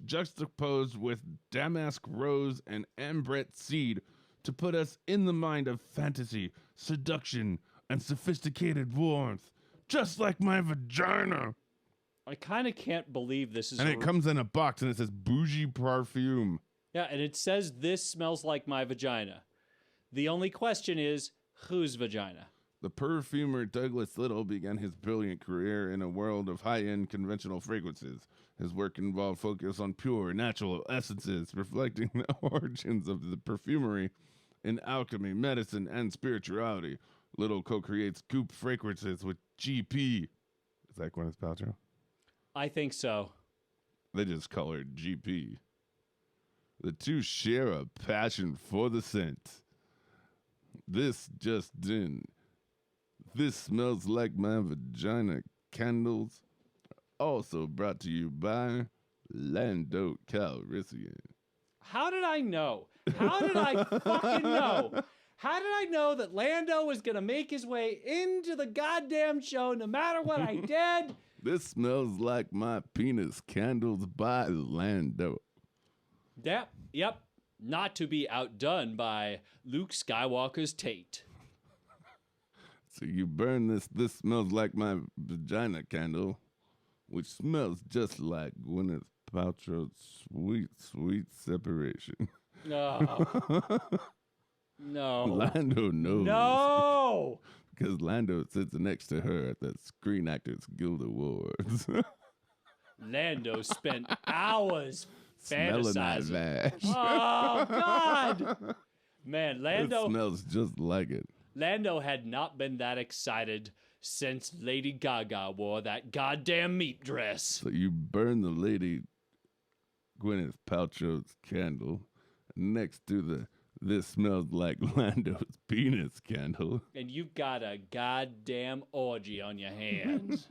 juxtaposed with damask rose and ambrette seed to put us in the mind of fantasy, seduction, and sophisticated warmth, just like my vagina. I kind of can't believe this is. And it comes in a box and it says bougie perfume. Yeah, and it says this smells like my vagina. The only question is, whose vagina? The perfumer Douglas Little began his brilliant career in a world of high-end conventional fragrances. His work involved focus on pure, natural essences, reflecting the origins of the perfumery in alchemy, medicine, and spirituality. Little co-creates Goop fragrances with GP. Is that Gwyneth Paltrow? I think so. They just call her GP. The two share a passion for the scent. This just in. This smells like my vagina candles. Also brought to you by Lando Calrissian. How did I know? How did I fucking know? How did I know that Lando was going to make his way into the goddamn show no matter what I did? This smells like my penis candles by Lando. Yep. Not to be outdone by Luke Skywalker's Tate. So you burn this smells like my vagina candle, which smells just like Gwyneth Paltrow's sweet, sweet separation. No. No. Lando knows. No! Because Lando sits next to her at the Screen Actors Guild Awards. Lando spent hours Smelling that fantasizing. vag. Oh, God! Man, It Lando smells just like it. Lando had not been that excited since Lady Gaga wore that goddamn meat dress. So you burn the lady Gwyneth Paltrow's candle next to the this smells like Lando's penis candle. And you've got a goddamn orgy on your hands.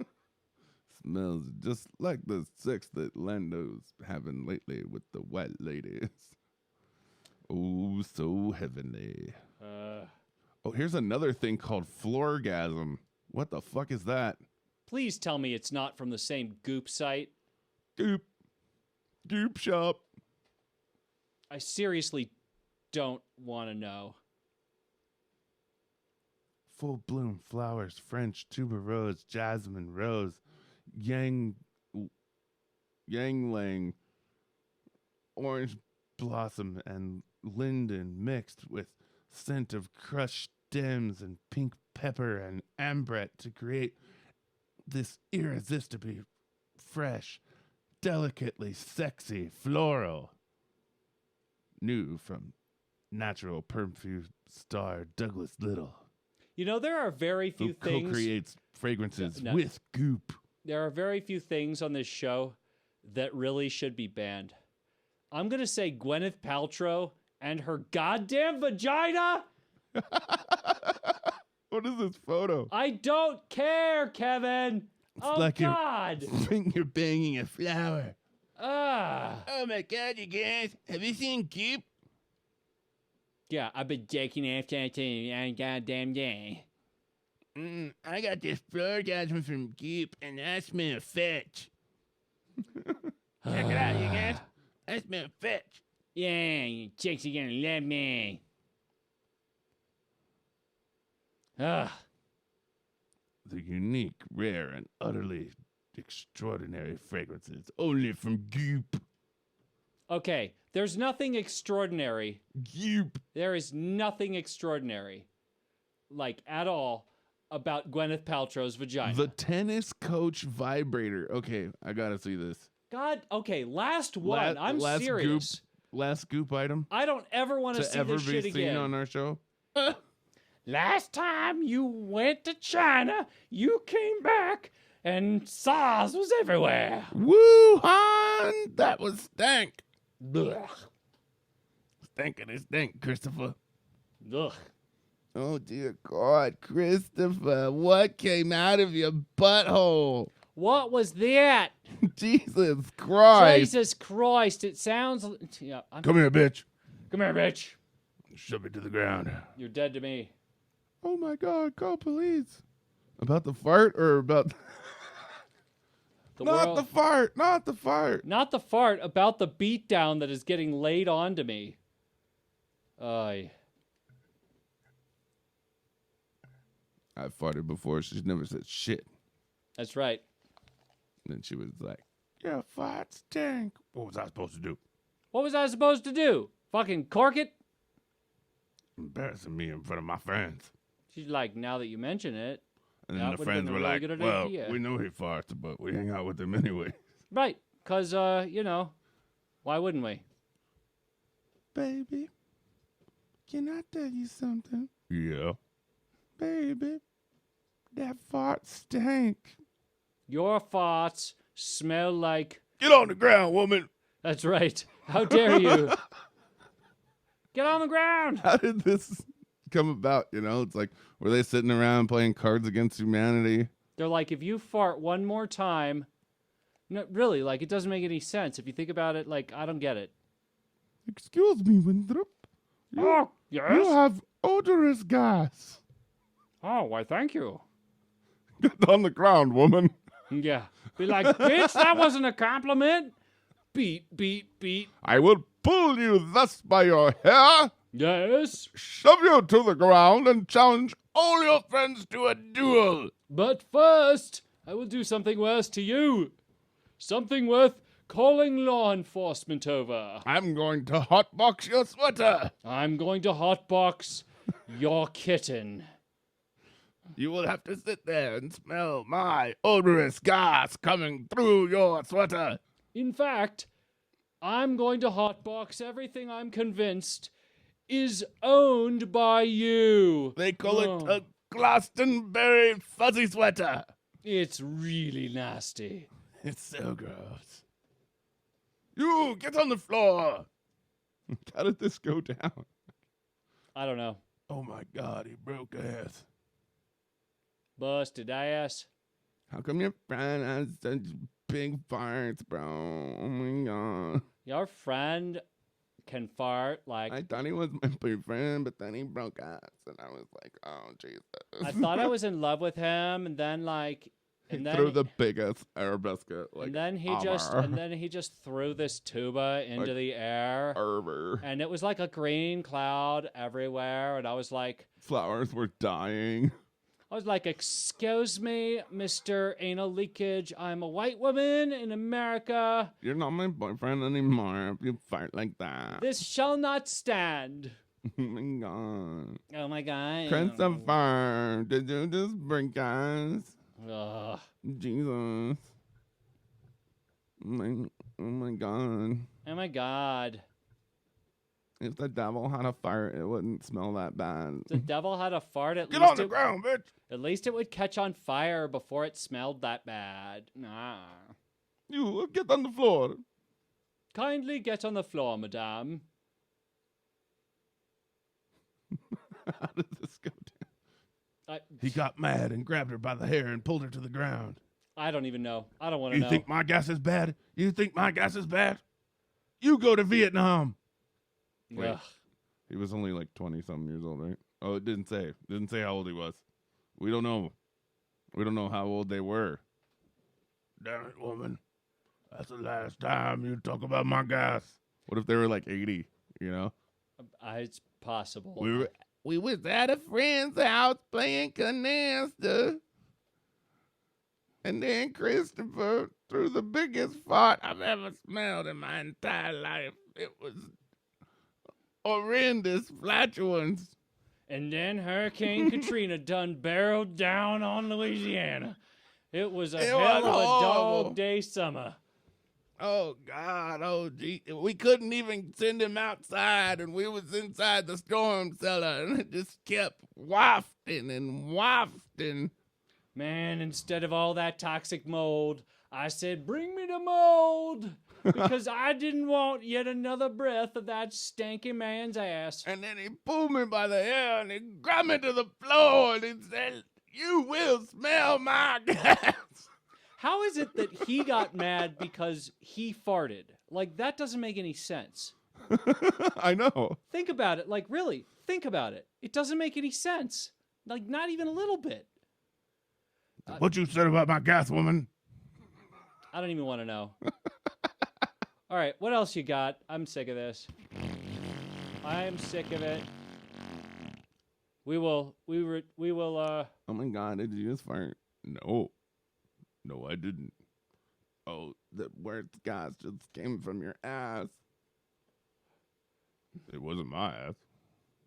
Smells just like the sex that Lando's having lately with the white ladies. Oh, so heavenly. Oh, here's another thing called floorgasm. What the fuck is that? Please tell me it's not from the same Goop site. Goop. Goop shop. I seriously don't want to know. full bloom flowers, French tuberose, jasmine rose, yangling, orange blossom, and linden mixed with scent of crushed stems and pink pepper and ambrette to create this irresistibly fresh, delicately sexy floral. New from natural perfume star Douglas Little. You know, there are very few Who things. co-creates fragrances No. with goop. There are very few things on this show that really should be banned. I'm going to say Gwyneth Paltrow and her goddamn vagina. What is this photo? I don't care, Kevin. Oh, like you're- God. Finger banging a flower. Ah. Oh my God, you guys. Have you seen goop? Yeah, I've been taking after a goddamn day. I got this orgasm from goop and I smell fetch. Check it out, you guys. I smell fetch. Yeah, you chicks are gonna love me. Ah. The unique, rare, and utterly extraordinary fragrances only from goop. Okay, there's nothing extraordinary. Goop. There is nothing extraordinary, like at all, about Gwyneth Paltrow's vagina. The tennis coach vibrator. Okay, I gotta see this. God, okay, last one. I'm last serious. Last goop item I don't ever want to see ever this be shit seen again. on our show. Last time you went to China, you came back and SARS was everywhere. Wuhan! That was stank. Blech. Stankity stink, Christopher. Ugh. Oh, dear God, Christopher, what came out of your butthole? What was that? Jesus Christ. Jesus Christ! It sounds. Yeah. Come here, bitch. Come here, bitch. Shove me to the ground. You're dead to me. Oh, my God, call police. About the fart or about... The Not world. the fart. Not the fart. Not the fart. About the beatdown that is getting laid onto me. Aye. I've farted before. She's never said shit. That's right. And then she was like, your fart stink. What was I supposed to do? What was I supposed to do? Fucking cork it? Embarrassing me in front of my friends. She's like, now that you mention it. And That then the would've friends been a were really like, good well, idea." we know he farts, but we hang out with him anyway. Right. Because, why wouldn't we? Baby, can I tell you something? Yeah. Baby, that fart stank. Your farts smell like. Get on the ground, woman. That's right. How dare you? Get on the ground. How did this come about? You know, it's like, were they sitting around playing Cards Against Humanity? They're like, if you fart one more time. No, really, like, it doesn't make any sense. If you think about it, like, I don't get it. Excuse me, Winthrop. Oh, You yes? have odorous gas. Oh, why, thank you. Get on the ground, woman. Yeah. Be like, bitch, that wasn't a compliment. Beat, beat, beat. I will pull you thus by your hair, Yes. shove you to the ground, and challenge all your friends to a duel. But first, I will do something worse to you. Something worth calling law enforcement over. I'm going to hotbox your sweater. I'm going to hotbox your kitten. You will have to sit there and smell my odorous gas coming through your sweater. In fact, I'm going to hotbox everything I'm convinced is owned by you. They call Oh. it a Glastonbury fuzzy sweater. It's really nasty. It's so gross. You, get on the floor. How did this go down? I don't know. Oh my God, he broke ass. Busted ass. How come your friend has such big farts, bro? Oh my God. Your friend can fart like. I thought he was my boyfriend, but then he broke ass. And I was like, oh, Jesus. I thought I was in love with him, and then like. He And then, threw the biggest arabesque. Like, and then he just threw this tuba into Like, the air. Arbor. And it was like a green cloud everywhere. And I was like, Flowers were dying. I was like, excuse me, Mr. Anal Leakage. I'm a white woman in America. You're not my boyfriend anymore if you fart like that. This shall not stand. Oh my god. Oh my god. Christopher, did you just break us? Ugh. Jesus. Oh my god. Oh my god. If the devil had a fart, it wouldn't smell that bad. The devil had a fart. Get on the ground, bitch. At least it would catch on fire before it smelled that bad. Nah. You get on the floor. Kindly get on the floor, madame. How did this go down? I, He got mad and grabbed her by the hair and pulled her to the ground. I don't even know. I don't want to know. You think my gas is bad? You think my gas is bad? You go to Vietnam. Wait. Ugh. He was only like 20-something years old, right? Oh, it didn't say. Didn't say how old he was. We don't know. We don't know how old they were. Damn it, woman. That's the last time you talk about my gas. What if they were like 80, you know? It's possible. We was at a friend's house playing canasta. And then Christopher threw the biggest fart I've ever smelled in my entire life. It was horrendous flatulence. And then Hurricane Katrina done barreled down on Louisiana. It was a hell of a dog day summer. Oh, God. Oh, gee. We couldn't even send him outside, and we was inside the storm cellar, and it just kept wafting and wafting. Man, instead of all that toxic mold, I said, bring me the mold. Because I didn't want yet another breath of that stanky man's ass. And then he pulled me by the hair, and he grabbed me to the floor, and he said, you will smell my gas. How is it that he got mad because he farted? Like, that doesn't make any sense. I know. Think about it. Like, really, think about it. It doesn't make any sense. Like, not even a little bit. What you said about my gas, woman? I don't even want to know. All right, what else you got? I'm sick of this. I'm sick of it. We will, Oh my God, did you just fart? No, I didn't. Oh, the worst gas just came from your ass. It wasn't my ass.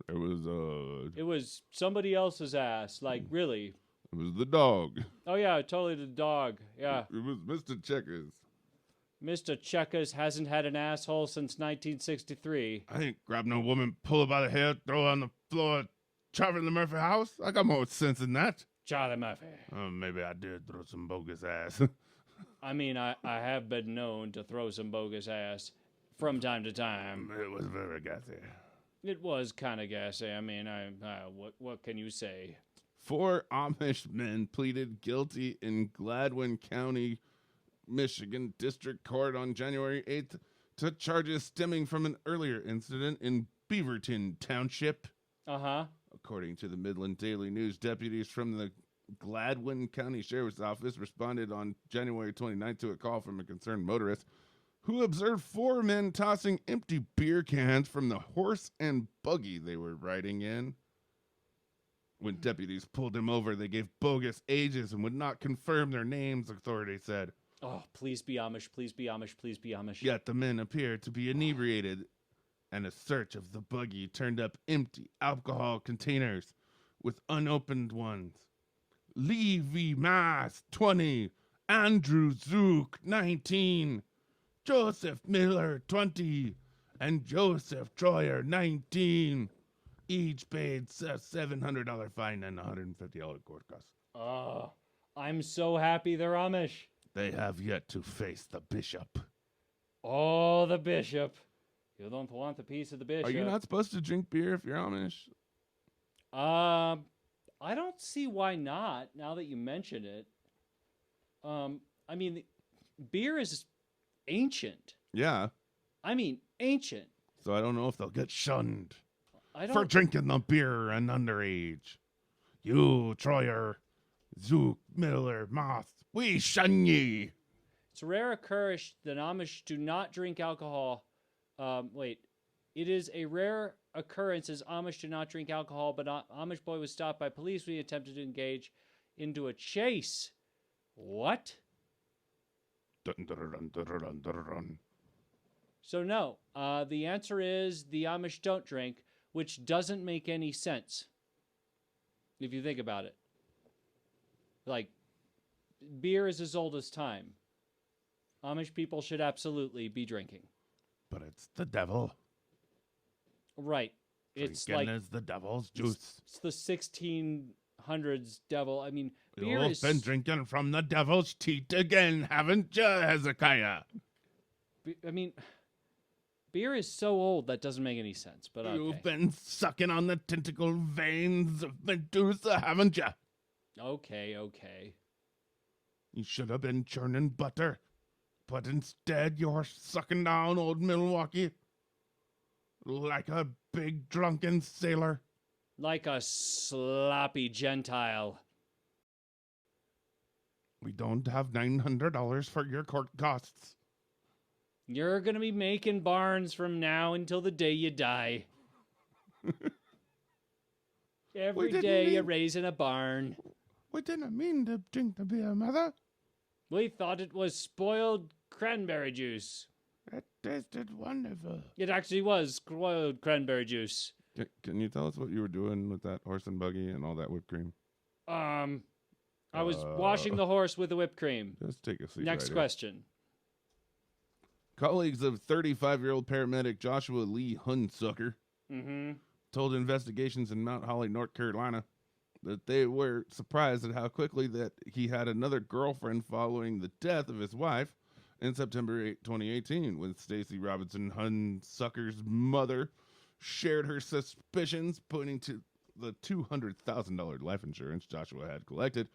It was somebody else's ass. Like, really. It was the dog. Oh, yeah, totally the dog. Yeah. It was Mr. Checkers. Mr. Checkers hasn't had an asshole since 1963. I ain't grab no woman, pull her by the hair, throw her on the floor, Charlie the Murphy house. I got more sense than that. Charlie Murphy. Maybe I did throw some bogus ass. I mean, I have been known to throw some bogus ass from time to time. It was very gassy. It was kind of gassy. I mean, what can you say? 4 Amish men pleaded guilty in Gladwin County, Michigan District Court on January 8th to charges stemming from an earlier incident in Beaverton Township. Uh-huh. According to the Midland Daily News, deputies from the Gladwin County Sheriff's Office responded on January 29th to a call from a concerned motorist who observed 4 men tossing empty beer cans from the horse and buggy they were riding in. When deputies pulled him over, they gave bogus ages and would not confirm their names, authorities said. Oh, please be Amish, please be Amish, please be Amish. Yet the men appeared to be inebriated, and a search of the buggy turned up empty alcohol containers with unopened ones. Levi Mass, 20. Andrew Zook, 19. Joseph Miller, 20. And Joseph Troyer, 19. Each paid a $700 fine and $150 court costs. Oh, I'm so happy they're Amish. They have yet to face the bishop. Oh, the bishop. You don't want a piece of the bishop. Are you not supposed to drink beer if you're Amish? I don't see why not, now that you mention it. I mean, beer is ancient. Yeah. I mean, ancient. So I don't know if they'll get shunned I don't... for drinking the beer and underage. You, Troyer, Zook, Miller, Moth, we shun ye. It's a rare occurrence that Amish do not drink alcohol. It is a rare occurrence as Amish did not drink alcohol, but Amish boy was stopped by police when he attempted to engage into a chase. What? Dun, dun, dun, dun, dun, dun, dun. So no, the answer is the Amish don't drink, which doesn't make any sense if you think about it. Like, beer is as old as time. Amish people should absolutely be drinking. But it's the devil. Right. It's Drinking like is the devil's juice. it's the 1600s devil. I mean, beer You've is been drinking from the devil's teat again, haven't you, Hezekiah? I mean, beer is so old that doesn't make any sense. But okay. You've been sucking on the tentacle veins of Medusa, haven't you? Okay. You should have been churning butter, but instead you're sucking down old Milwaukee like a big drunken sailor. Like a sloppy Gentile. We don't have $900 for your court costs. You're going to be making barns from now until the day you die. Every day you're raising a barn. We didn't mean to drink the beer, Mother. We thought it was spoiled cranberry juice. It tasted wonderful. It actually was spoiled cranberry juice. Can you tell us what you were doing with that horse and buggy and all that whipped cream? I was washing the horse with the whipped cream. Just take a seat. Next question. Colleagues of 35-year-old paramedic Joshua Lee Hunsucker told investigations in Mount Holly, North Carolina, that they were surprised at how quickly that he had another girlfriend following the death of his wife in September 8, 2018, when Stacy Robinson Hunsucker's mother shared her suspicions, pointing to the $200,000 life insurance Joshua had collected.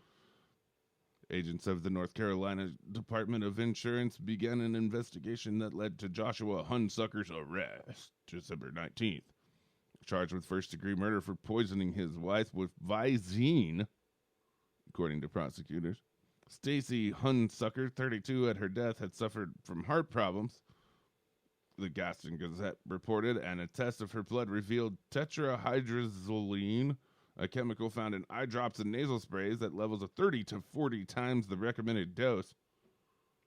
Agents of the North Carolina Department of Insurance began an investigation that led to Joshua Hunsucker's arrest December 19th. Charged with first-degree murder for poisoning his wife with Visine, according to prosecutors. Stacy Hunsucker, 32, at her death had suffered from heart problems. The Gaston Gazette reported, and a test of her blood revealed tetrahydrozoline, a chemical found in eye drops and nasal sprays at levels of 30 to 40 times the recommended dose.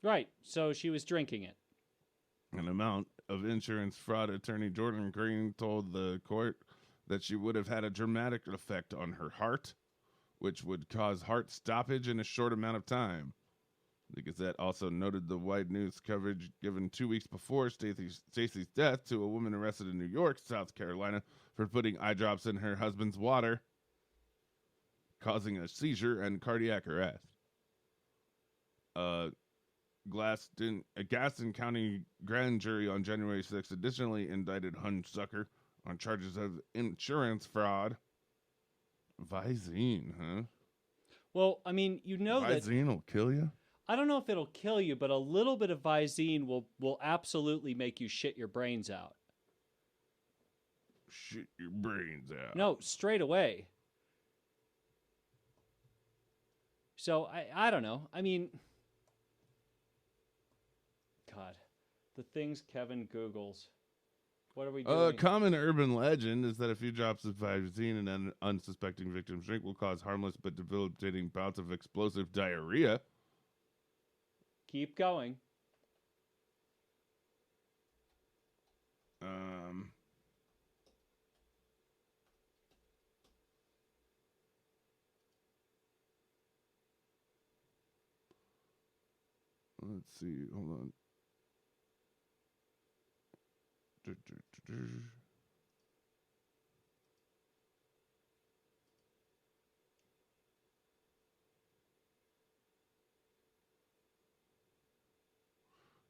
Right, so she was drinking it. An amount of insurance fraud attorney Jordan Green told the court that she would have had a dramatic effect on her heart, which would cause heart stoppage in a short amount of time. The Gazette also noted the wide news coverage given 2 weeks before Stacy's death to a woman arrested in New York, South Carolina, for putting eye drops in her husband's water, causing a seizure and cardiac arrest. A Gaston County grand jury on January 6th additionally indicted Hunsucker on charges of insurance fraud. Visine, huh? Well, I mean, you know that Visine will kill you? I don't know if it'll kill you, but a little bit of Visine will absolutely make you shit your brains out. Shit your brains out. No, straight away. So, I don't know. I mean, God, the things Kevin Googles. What are we doing? A common urban legend is that a few drops of Visine in an unsuspecting victim's drink will cause harmless but debilitating bouts of explosive diarrhea. Keep going. Let's see. Hold on.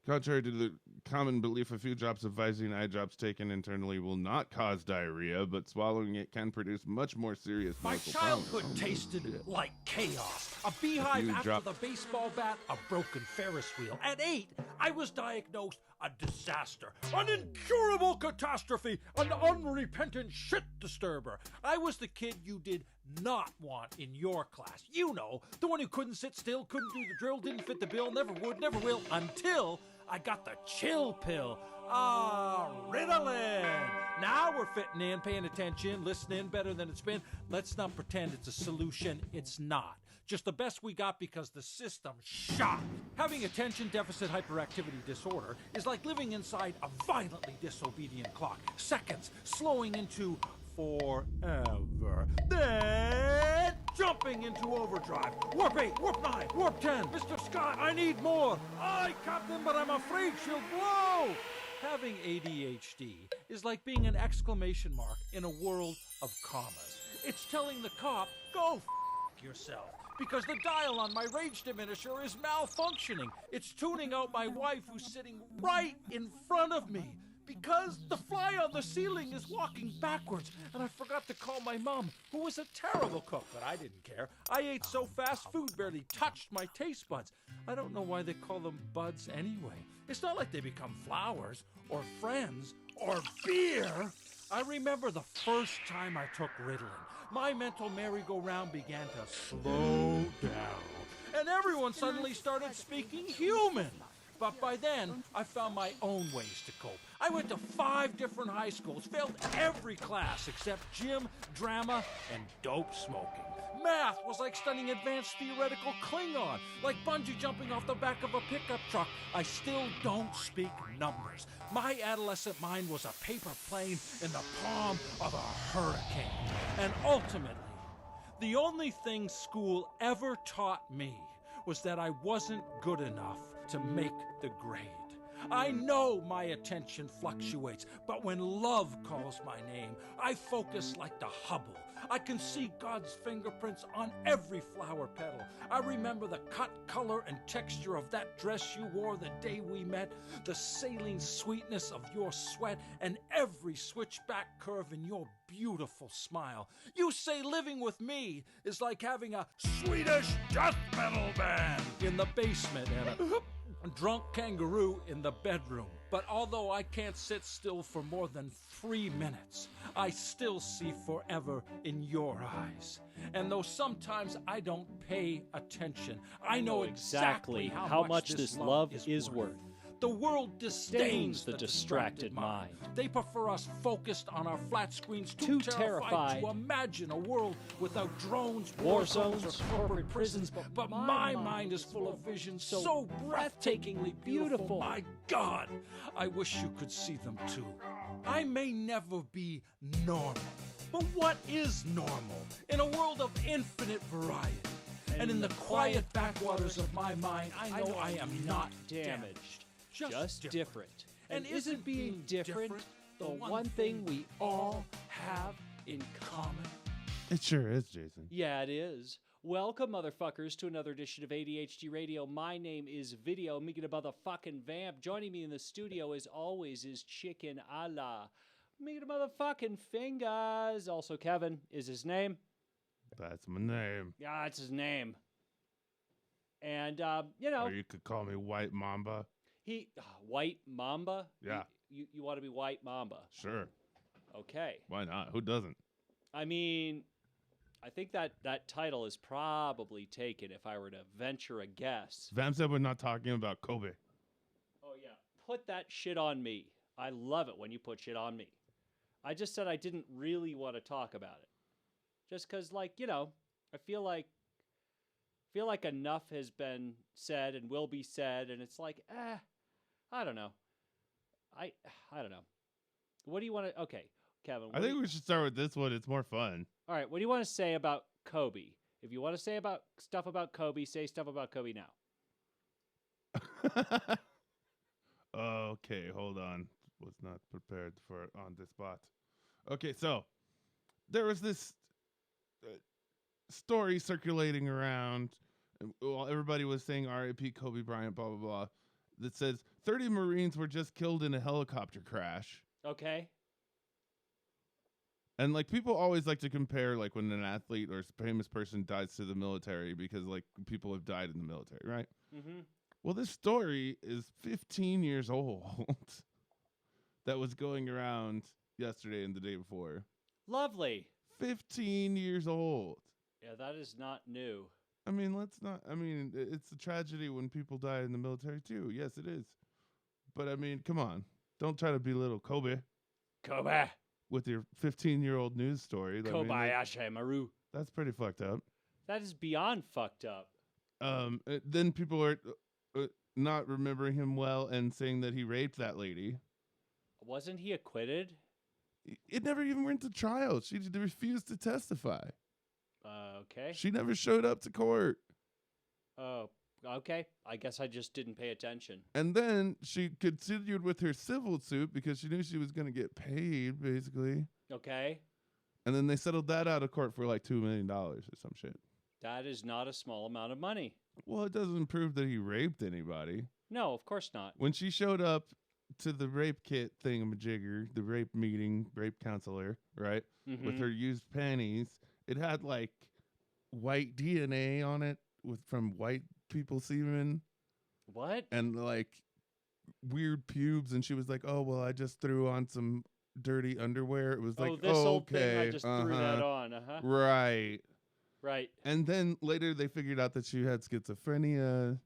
Contrary to the common belief, a few drops of Visine eye drops taken internally will not cause diarrhea, but swallowing it can produce much more serious My medical childhood problems. tasted like chaos. A beehive after the baseball bat, a broken Ferris wheel. At 8, I was diagnosed a disaster, an incurable catastrophe, an unrepentant shit disturber. I was the kid you did not want in your class. You know, the one who couldn't sit still, couldn't do the drill, didn't fit the bill, never would, never will, until I got the chill pill. Ritalin. Now we're fitting in, paying attention, listening better than it's been. Let's not pretend it's a solution. It's not. Just the best we got because the system's shot. Having attention deficit hyperactivity disorder is like living inside a violently disobedient clock. Seconds slowing into forever. Then jumping into overdrive. Warp 8, warp 9, warp 10. Mr. Scott, I need more. Aye, Captain, but I'm afraid she'll blow. Having ADHD is like being an exclamation mark in a world of commas. It's telling the cop, go yourself, because the dial on my rage diminisher is malfunctioning. It's tuning out my wife who's sitting right in front of me, because the fly on the ceiling is walking backwards, and I forgot to call my mom, who was a terrible cook, but I didn't care. I ate so fast, food barely touched my taste buds. I don't know why they call them buds anyway. It's not like they become flowers, or friends, or beer. I remember the first time I took Ritalin. My mental merry-go-round began to slow down, and everyone suddenly started speaking human. But by then, I found my own ways to cope. I went to 5 different high schools, failed every class except gym, drama, and dope smoking. Math was like studying advanced theoretical Klingon, like bungee jumping off the back of a pickup truck. I still don't speak numbers. My adolescent mind was a paper plane in the palm of a hurricane. And ultimately, the only thing school ever taught me was that I wasn't good enough to make the grade. I know my attention fluctuates, but when love calls my name, I focus like the Hubble. I can see God's fingerprints on every flower petal. I remember the cut, color, and texture of that dress you wore the day we met, the saline sweetness of your sweat, and every switchback curve in your beautiful smile. You say living with me is like having a Swedish death metal band in the basement and a drunk kangaroo in the bedroom. But although I can't sit still for more than 3 minutes, I still see forever in your eyes. And though sometimes I don't pay attention, I know exactly how much this love is worth. The world disdains the distracted mind. They prefer us focused on our flat screens, too terrified to imagine a world without drones, war zones, or corporate prisons. But my mind is full of visions so breathtakingly beautiful. My God, I wish you could see them too. I may never be normal, but what is normal in a world of infinite variety? And in the quiet backwaters of my mind, I know I am not damaged. Just different. And isn't being different the one thing we all have in common? It sure is, Jason. Yeah, it is. Welcome, motherfuckers, to another edition of ADHD Radio. My name is Video, Mika the motherfucking Vamp. Joining me in the studio, as always, is Chicken Allah. Mika the motherfucking Fingers. Also, Kevin is his name. That's my name. Yeah, that's his name. And, Or you could call me White Mamba. White Mamba? Yeah. You want to be White Mamba? Sure. Okay. Why not? Who doesn't? I mean, I think that title is probably taken if I were to venture a guess. Vam said we're not talking about Kobe. Oh, yeah. Put that shit on me. I love it when you put shit on me. I just said I didn't really want to talk about it. Just because, I feel like enough has been said and will be said, and it's like, I don't know. I don't know. What do you want to... Okay, Kevin. I think we should start with this one. It's more fun. All right, what do you want to say about Kobe? If you want to say stuff about Kobe, say stuff about Kobe now. Okay, hold on. Was not prepared for it on the spot. Okay, so there was this story circulating around while everybody was saying R.I.P. Kobe Bryant, blah, blah, blah, that says 30 Marines were just killed in a helicopter crash. Okay. And, people always like to compare, when an athlete or a famous person dies to the military because, people have died in the military, right? Mm-hmm. Well, this story is 15 years old that was going around yesterday and the day before. Lovely. 15 years old. Yeah, that is not new. I mean, it's a tragedy when people die in the military, too. Yes, it is. But I mean, come on. Don't try to belittle Kobe Kobe. with your 15-year-old news story. I mean, Kobayashi Maru. that's pretty fucked up. That is beyond fucked up. Then people are not remembering him well and saying that he raped that lady. Wasn't he acquitted? It never even went to trial. She refused to testify. Okay. She never showed up to court. Oh, okay. I guess I just didn't pay attention. And then she continued with her civil suit because she knew she was going to get paid, basically. Okay. And then they settled that out of court for like $2 million or some shit. That is not a small amount of money. Well, it doesn't prove that he raped anybody. No, of course not. When she showed up to the rape kit thingamajigger, the rape meeting, rape counselor, right, with her used panties, it had like white DNA on it from white people semen. What? And like weird pubes. And she was like, oh, well, I just threw on some dirty underwear. It was like, oh, this old okay, thing, I just threw that on. Right. Right. And then later they figured out that she had schizophrenia.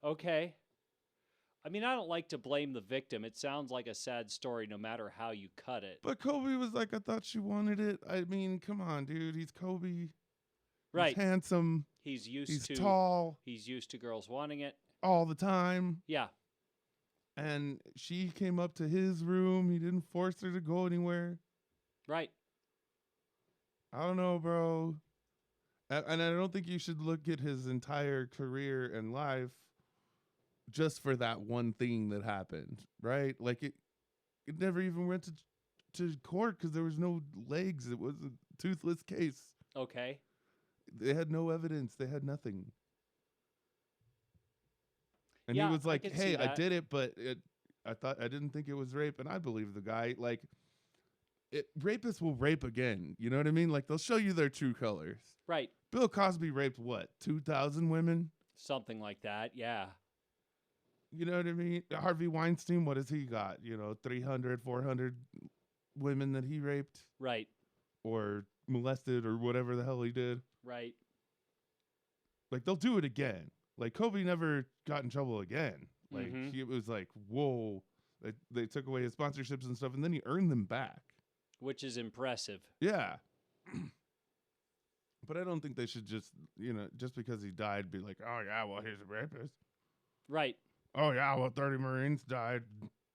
Okay. I mean, I don't like to blame the victim. It sounds like a sad story no matter how you cut it. But Kobe was like, I thought she wanted it. I mean, come on, dude. He's Kobe. Right. He's handsome. He's He's tall He's used to girls wanting it. all the time. Yeah. And she came up to his room. He didn't force her to go anywhere. Right. I don't know, bro. And I don't think you should look at his entire career and life just for that one thing that happened, right? Like it never even went to court because there was no legs. It was a toothless case. Okay. They had no evidence. They had nothing. And Yeah, he was like, I can "Hey, see I that. did it, but I didn't think it was rape." And I believe the guy. Like, rapists will rape again. You know what I mean? Like they'll show you their true colors. Right. Bill Cosby raped what? 2,000 women. Something like that. Yeah. You know what I mean? Harvey Weinstein, what has he got? 300, 400 women that he raped Right. or molested or whatever the hell he did. Right. Like, they'll do it again. Like, Kobe never got in trouble again. Like, it was like, whoa. They took away his sponsorships and stuff, and then he earned them back. Which is impressive. Yeah. But I don't think they should just, just because he died, be like, oh, yeah, well, he's a rapist. Right. Oh, yeah, well, 30 Marines died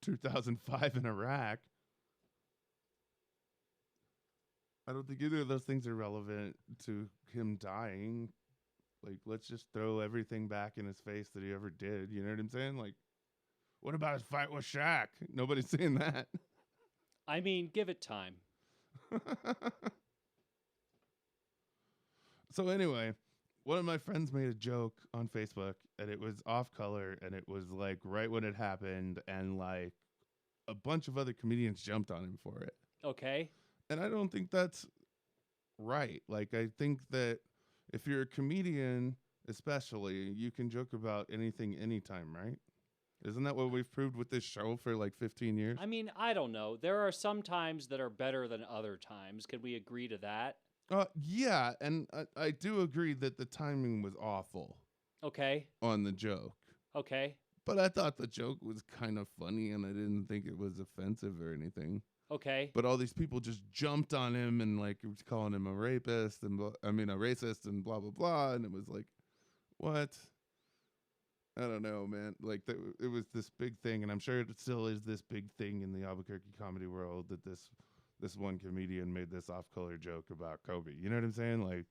2005 in Iraq. I don't think either of those things are relevant to him dying. Like, let's just throw everything back in his face that he ever did. You know what I'm saying? Like, what about his fight with Shaq? Nobody's saying that. I mean, give it time. So anyway, one of my friends made a joke on Facebook, and it was off color, and it was like right when it happened, and like a bunch of other comedians jumped on him for it. Okay. And I don't think that's right. Like, I think that if you're a comedian, especially, you can joke about anything, anytime, right? Isn't that what we've proved with this show for like 15 years? I mean, I don't know. There are some times that are better than other times. Can we agree to that? Yeah, and I do agree that the timing was awful Okay. on the joke. Okay. But I thought the joke was kind of funny, and I didn't think it was offensive or anything. Okay. But all these people just jumped on him and like was calling him a rapist and a racist and blah blah blah, and it was like, what? I don't know, man. Like it was this big thing, and I'm sure it still is this big thing in the Albuquerque comedy world that this one comedian made this off-color joke about Kobe. You know what I'm saying? Like,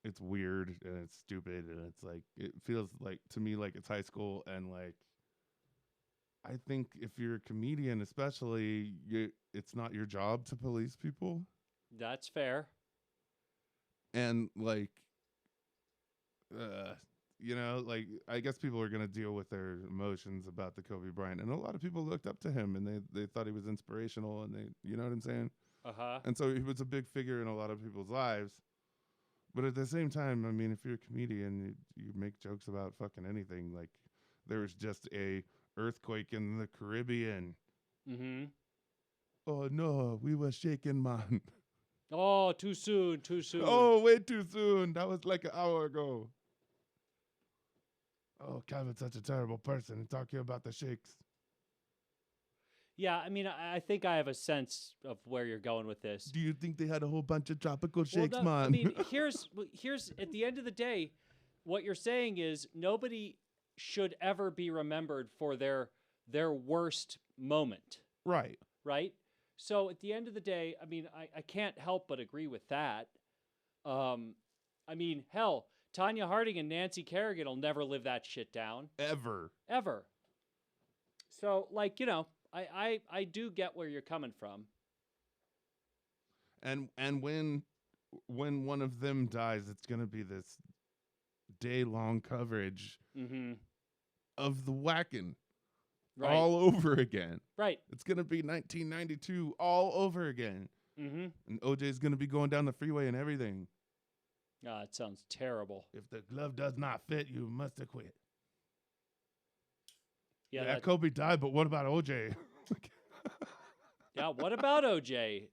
it's weird and it's stupid and it's like, it feels like to me like it's high school, and like I think if you're a comedian, especially, it's not your job to police people. That's fair. And like, like I guess people are gonna deal with their emotions about the Kobe Bryant, and a lot of people looked up to him and they thought he was inspirational, and you know what I'm saying? And so he was a big figure in a lot of people's lives. But at the same time, I mean, if you're a comedian, you make jokes about fucking anything. Like, there was just a earthquake in the Caribbean. Mm-hmm. Oh no, we were shaking, man. Oh, too soon, too soon. Oh, way too soon. That was like an hour ago. oh, Kevin's such a terrible person and talking about the sheiks. Yeah, I mean, I think I have a sense of where you're going with this. Do you think they had a whole bunch of tropical Well, sheiks, no, man? I mean, here's at the end of the day, what you're saying is nobody should ever be remembered for their worst moment, right. right? So at the end of the day, I mean, I can't help but agree with that. I mean, hell, Tanya Harding and Nancy Kerrigan will never live that shit down. Ever. So, like, you know, I do get where you're coming from. And when one of them dies, it's gonna be this day-long coverage of the whacking all over again. Right. It's gonna be 1992 all over again. And OJ's gonna be going down the freeway and everything. Ah, it sounds terrible. If the glove does not fit, you must acquit. Yeah, Kobe died, but what about OJ? Yeah, what about OJ?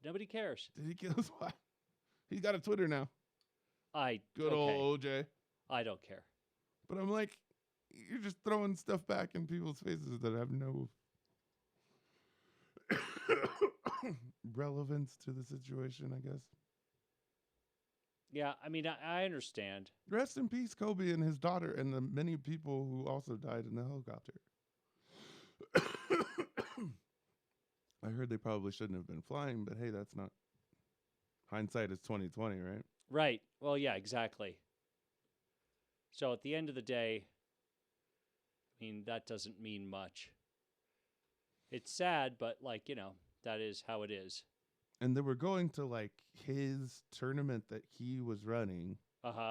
Nobody cares. Did he kill his wife? He's got a Twitter now. Good okay. old OJ. I don't care. But I'm like, you're just throwing stuff back in people's faces that have no relevance to the situation, I guess. Yeah, I mean, I understand. Rest in peace, Kobe and his daughter and the many people who also died in the helicopter. I heard they probably shouldn't have been flying, but hey, that's not... Hindsight is 20/20, right? Right. Well, yeah, exactly. So at the end of the day, I mean, that doesn't mean much. It's sad, but, like, you know, that is how it is. And they were going to, like, his tournament that he was running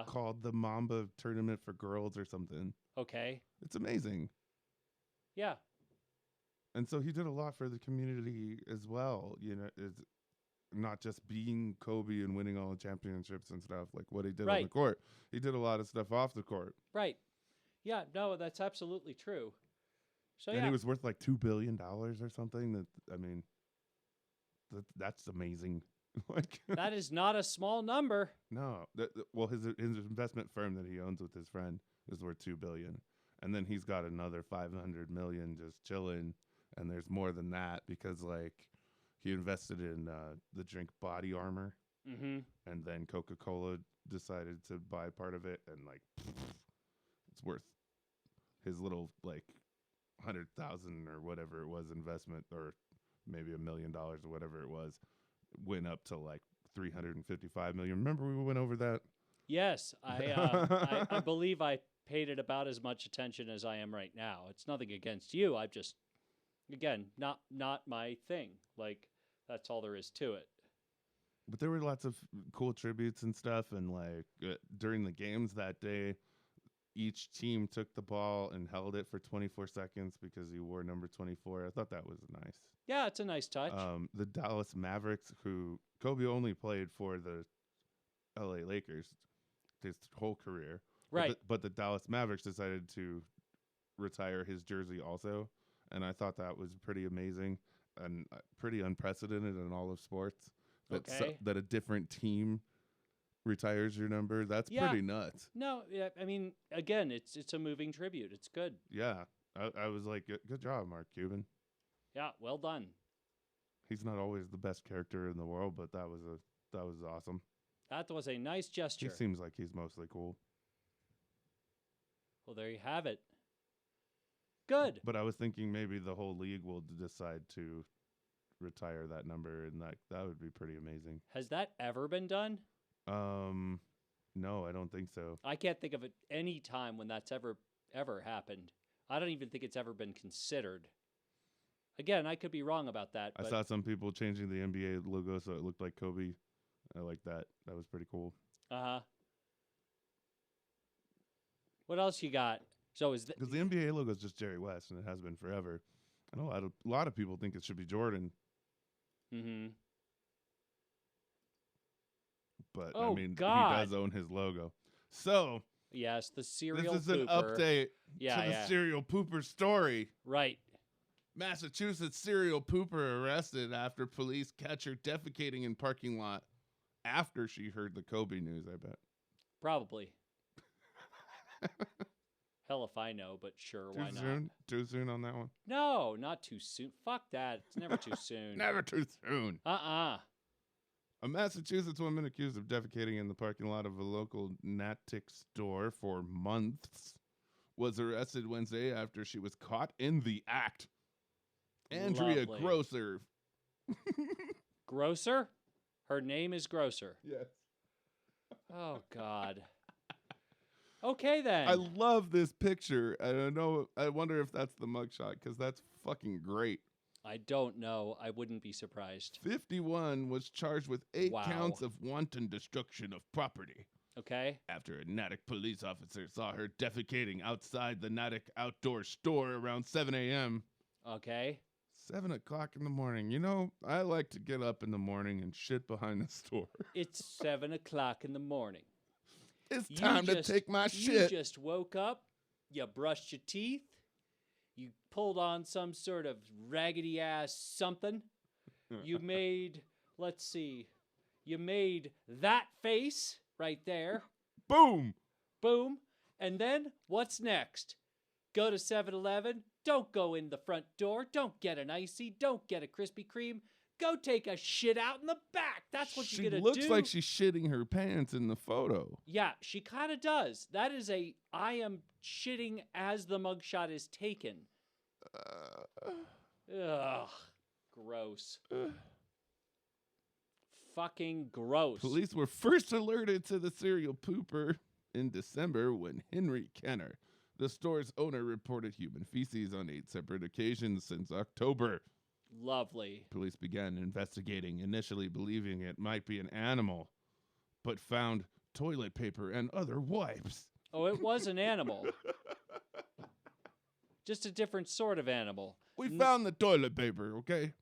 called the Mamba Tournament for Girls or something. Okay. It's amazing. Yeah. And so he did a lot for the community as well. You know, it's not just being Kobe and winning all the championships and stuff, like what he did on the court. He did a lot of stuff off the court. Right. Yeah, no, that's absolutely true. So and he was worth like $2 billion or something. That, I mean, that's amazing. Like that is not a small number. No. Well, his investment firm that he owns with his friend is worth $2 billion. And then he's got another 500 million just chilling. And there's more than that because, like, he invested in the drink Body Armor. And then Coca-Cola decided to buy part of it. And, like, it's worth his little, like, 100,000 or whatever it was investment, or maybe $1 million or whatever it was, went up to, like, 355 million. Remember we went over that? Yes. I believe I paid it about as much attention as I am right now. It's nothing against you. I've just... Again, not my thing. Like, that's all there is to it. But there were lots of cool tributes and stuff. And, like, during the games that day, each team took the ball and held it for 24 seconds because he wore number 24. I thought that was nice. Yeah, it's a nice touch. The Dallas Mavericks, who Kobe only played for the LA Lakers his whole career. Right. But the Dallas Mavericks decided to retire his jersey also. And I thought that was pretty amazing and pretty unprecedented in all of sports. That a different team retires your number. That's pretty nuts. No, yeah, I mean, again, it's a moving tribute. It's good. Yeah. I was like, good job, Mark Cuban. Yeah, well done. He's not always the best character in the world, but that was awesome. That was a nice gesture. He seems like he's mostly cool. Well, there you have it. Good. But I was thinking maybe the whole league will decide to retire that number, and that would be pretty amazing. Has that ever been done? No, I don't think so. I can't think of any time when that's ever happened. I don't even think it's ever been considered. Again, I could be wrong about that. I saw some people changing the NBA logo so it looked like Kobe. I like that. That was pretty cool. What else you got? So is because the NBA logo is just Jerry West, and it has been forever. I know a lot of people think it should be Jordan. But I mean, he does own his logo. So yes, the serial. This is an update to the serial pooper story. Right. Massachusetts serial pooper arrested after police catch her defecating in parking lot after she heard the Kobe news. I bet. Probably. Hell if I know, but sure, Too why not? soon? Too soon on that one? No, not too soon. Fuck that. It's never too soon. Never too soon. Uh-uh. A Massachusetts woman accused of defecating in the parking lot of a local Natick store for months was arrested Wednesday after she was caught in the act. Andrea Lovely. Grosser. Grocer? Her name is Grocer. Yes. Oh, God. Okay, then. I love this picture. I wonder if that's the mugshot because that's fucking great. I don't know. I wouldn't be surprised. 51 was charged with 8 Wow. counts of wanton destruction of property Okay? after a Natick police officer saw her defecating outside the Natick outdoor store around 7 a.m. Okay. 7 o'clock in the morning. You know, I like to get up in the morning and shit behind the store. It's 7 o'clock in the morning. It's You time to just- take my You shit. just woke up. You brushed your teeth. You pulled on some sort of raggedy ass something. You made, let's see, you made that face right there. Boom. Boom. And then what's next? Go to 7-Eleven. Don't go in the front door. Don't get an icy. Don't get a Krispy Kreme. Go take a shit out in the back. That's what She you're going to do. looks like she's shitting her pants in the photo. Yeah, she kind of does. That is I am shitting as the mugshot is taken. Ugh. Gross. Fucking gross. Police were first alerted to the serial pooper in December when Henry Kenner, the store's owner, reported human feces on 8 separate occasions since October. Lovely. Police began investigating, initially believing it might be an animal, but found toilet paper and other wipes. Oh, it was an animal. Just a different sort of animal. We found the toilet paper, okay?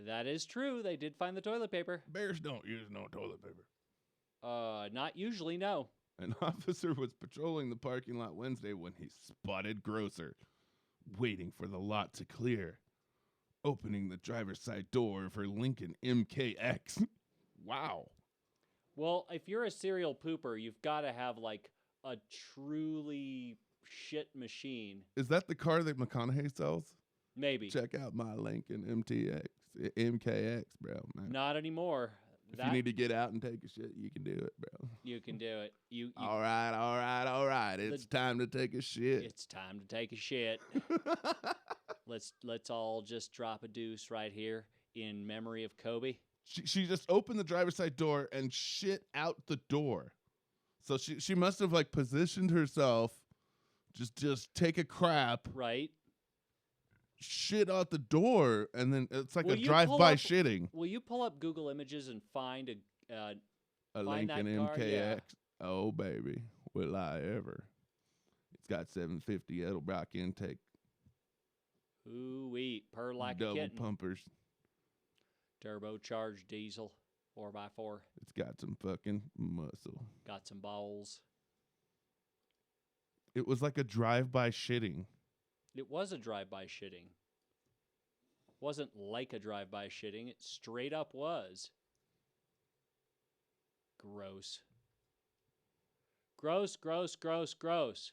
That is true. They did find the toilet paper. Bears don't use no toilet paper. Not usually, no. An officer was patrolling the parking lot Wednesday when he spotted Grocer, waiting for the lot to clear, opening the driver's side door of her Lincoln MKX. Wow. Well, if you're a serial pooper, you've got to have like a truly shit machine. Is that the car that McConaughey sells? Maybe. Check out my Lincoln MKX, bro. Man. Not anymore. If you need to get out and take a shit, you can do it, bro. You can do it. You All right. It's time to take a shit. It's time to take a shit. Let's all just drop a deuce right here in memory of Kobe. She just opened the driver's side door and shit out the door. So she must have like positioned herself, just take a crap, Right. shit out the door, and then it's like Will a you drive-by pull up- shitting. Will you pull up Google Images and find A find that Lincoln car? MKX. Yeah. Oh baby, will I ever? It's got 750 Edelbrock intake, ooh-wee, purr like a double kitten. pumpers. Turbocharged diesel, 4x4, It's got some fucking muscle. got some balls. It was like a drive-by shitting. It was a drive-by shitting. Wasn't like a drive-by shitting. It straight up was. Gross. Gross, gross, gross, gross.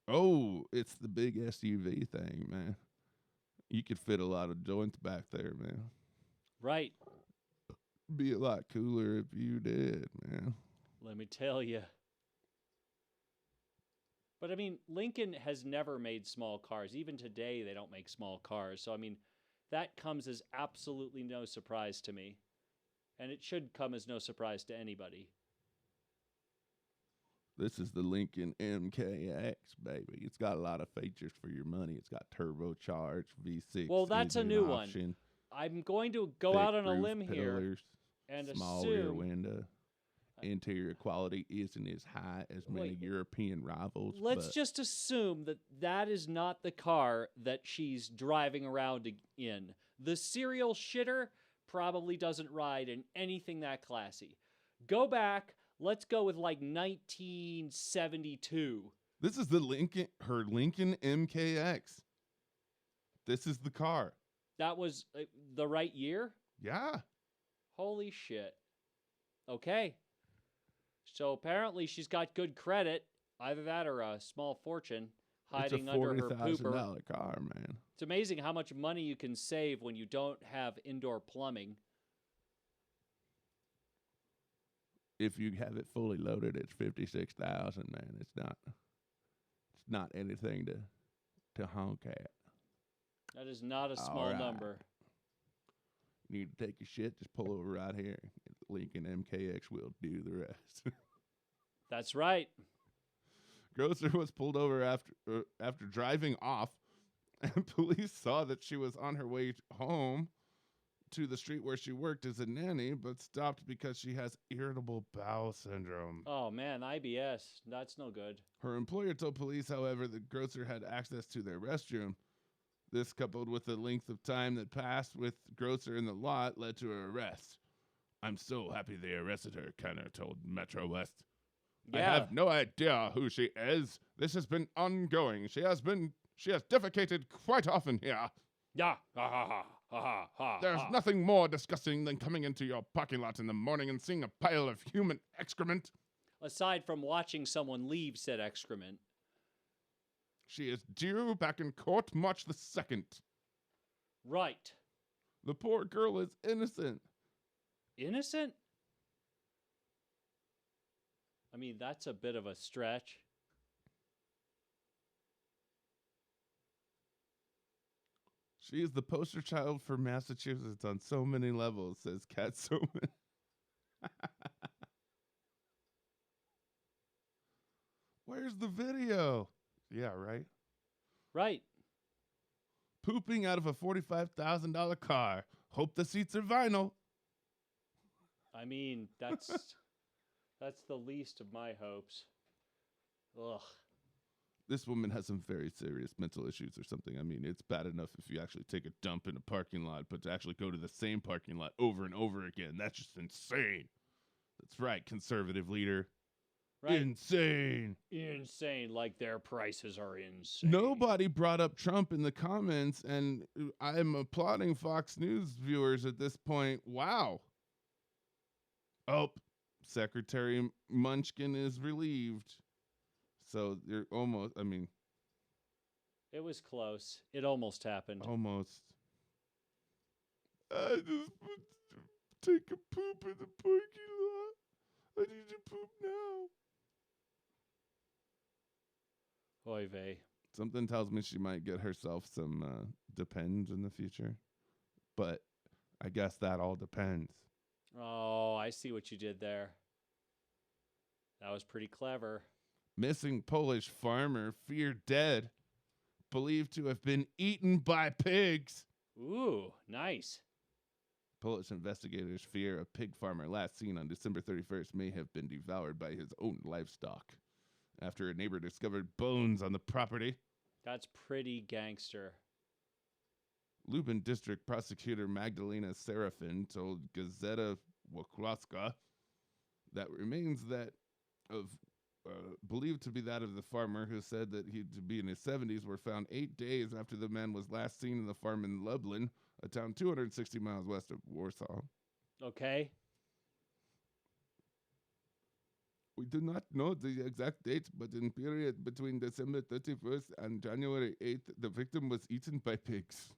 Oh, it's the big SUV thing, man. You could fit a lot of joints back there, man. Right. Be a lot cooler if you did, man. Let me tell you. But I mean, Lincoln has never made small cars. Even today, they don't make small cars. So, I mean, that comes as absolutely no surprise to me. And it should come as no surprise to anybody. This is the Lincoln MKX, baby. It's got a lot of features for your money. It's got turbocharged V6. Well, that's a engine new one. option, I'm going to go thick out on a roof limb here pillars, and small rear assume. window. Interior quality isn't as high as many Wait. European rivals. Let's but just assume that that is not the car that she's driving around in. The serial shitter probably doesn't ride in anything that classy. Go back. Let's go with like 1972. This is her Lincoln MKX. This is the car. That was the right year? Yeah. Holy shit. Okay. So apparently she's got good credit Either that or a small fortune It's a hiding under her pooper. $40,000 car, man. It's amazing how much money you can save when you don't have indoor plumbing. If you have it fully loaded, it's 56,000, man. It's not anything to honk at. That is not a small Alright. number. You need to take your shit, just pull over right here. Lincoln MKX will do the rest. That's right. Grosser was pulled over after driving off, and police saw that she was on her way home to the street where she worked as a nanny, but stopped because she has irritable bowel syndrome. Oh, man, IBS. That's no good. Her employer told police, however, that Grosser had access to their restroom. This, coupled with the length of time that passed with Grosser in the lot, led to her arrest. I'm so happy they arrested her, Kenner told Metro West. Yeah. I have no idea who she is. This has been ongoing. She has defecated quite often here. Yeah. Ha ha ha ha ha. There's nothing more disgusting than coming into your parking lot in the morning and seeing a pile of human excrement. Aside from watching someone leave said excrement. She is due back in court March the 2nd. Right. The poor girl is innocent. Innocent? I mean, that's a bit of a stretch. She is the poster child for Massachusetts on so many levels, says Kat Soman. Where's the video? Yeah, right. Right. Pooping out of a $45,000 car. Hope the seats are vinyl. I mean, that's the least of my hopes. Ugh. This woman has some very serious mental issues or something. I mean, it's bad enough if you actually take a dump in a parking lot, but to actually go to the same parking lot over and over again, that's just insane. That's right, conservative leader. Right. Insane. Insane. Like their prices are insane. Nobody brought up Trump in the comments, and I am applauding Fox News viewers at this point. Wow. Oh, Secretary Munchkin is relieved. So they're almost, I mean. It was close. It almost happened. Almost. I just take a poop in the parking lot. I need to poop now. Oy vey. Something tells me she might get herself some Depends in the future. But I guess that all depends. Oh, I see what you did there. That was pretty clever. Missing Polish farmer feared dead. Believed to have been eaten by pigs. Ooh, nice. Polish investigators fear a pig farmer last seen on December 31st may have been devoured by his own livestock after a neighbor discovered bones on the property. That's pretty gangster. Lubin District Prosecutor Magdalena Serafin told Gazeta Wokłaska that remains that of believed to be that of the farmer who said that he to be in his 70s were found 8 days after the man was last seen in the farm in Lublin, a town 260 miles west of Warsaw. Okay. We do not know the exact dates, but in period between December 31st and January 8th, the victim was eaten by pigs.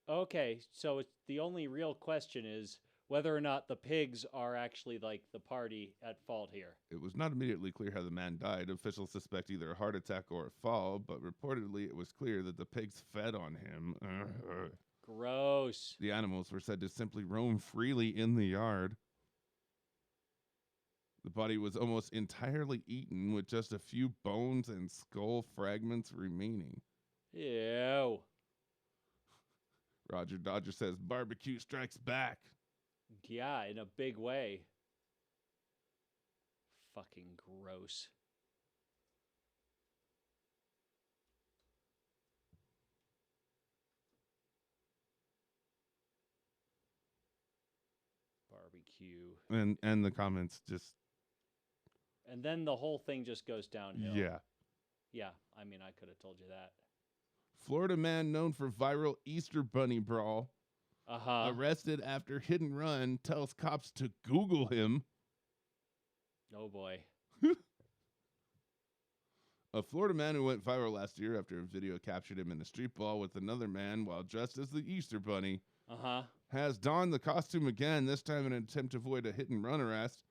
Okay, so it's the only real question is whether or not the pigs are actually like the party at fault here. It was not immediately clear how the man died. Officials suspect either a heart attack or a fall, but reportedly it was clear that the pigs fed on him. Gross. The animals were said to simply roam freely in the yard. The body was almost entirely eaten with just a few bones and skull fragments remaining. Ew. Roger Dodger says barbecue strikes back. Yeah, in a big way. Fucking gross. Barbecue. And the comments just... And then the whole thing just goes downhill. Yeah. Yeah, I mean, I could have told you that. Florida man known for viral Easter Bunny brawl. Arrested after hit and run, tells cops to Google him. Oh boy. A Florida man who went viral last year after a video captured him in a street brawl with another man while dressed as the Easter Bunny has donned the costume again, this time in an attempt to avoid a hit-and-run arrest.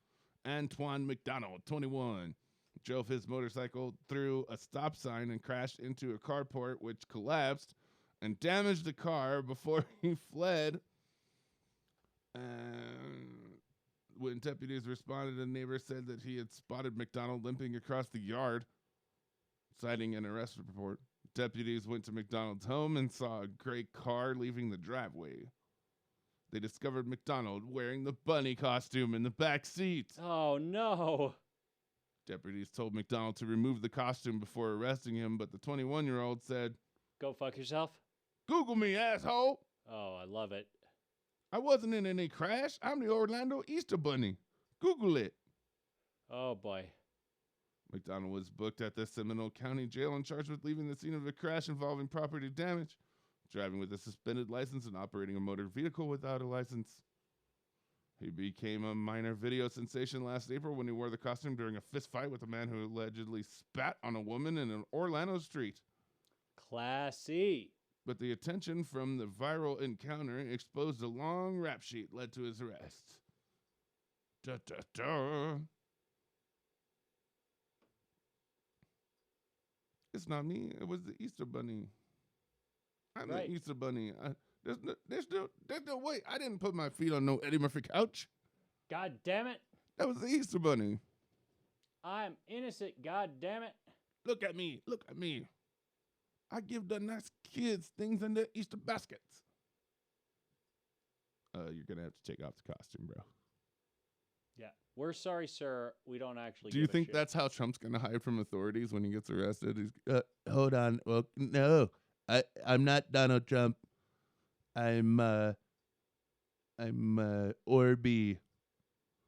Antoine McDonald, 21, drove his motorcycle through a stop sign and crashed into a carport, which collapsed and damaged the car before he fled. And when deputies responded, a neighbor said that he had spotted McDonald limping across the yard, citing an arrest report. Deputies went to McDonald's home and saw a gray car leaving the driveway. They discovered McDonald wearing the bunny costume in the back seat. Oh, no. Deputies told McDonald to remove the costume before arresting him, but the 21-year-old said, Go fuck yourself? Google me, asshole. Oh, I love it. I wasn't in any crash. I'm the Orlando Easter Bunny. Google it. Oh, boy. McDonald was booked at the Seminole County Jail and charged with leaving the scene of a crash involving property damage, driving with a suspended license, and operating a motor vehicle without a license. He became a minor video sensation last April when he wore the costume during a fist fight with a man who allegedly spat on a woman in an Orlando street. Classy. But the attention from the viral encounter exposed a long rap sheet led to his arrest. Da da da. It's not me. It was the Easter Bunny. I'm Right. the Easter Bunny. There's no way. I didn't put my feet on no Eddie Murphy couch. God damn it. That was the Easter Bunny. I'm innocent. God damn it. Look at me. Look at me. I give the nice kids things in their Easter baskets. You're going to have to take off the costume, bro. Yeah. We're sorry, sir. We don't actually Do you give a think shit. that's how Trump's going to hide from authorities when he gets arrested? He's, hold on. Well, no. I'm not Donald Trump. I'm Orby.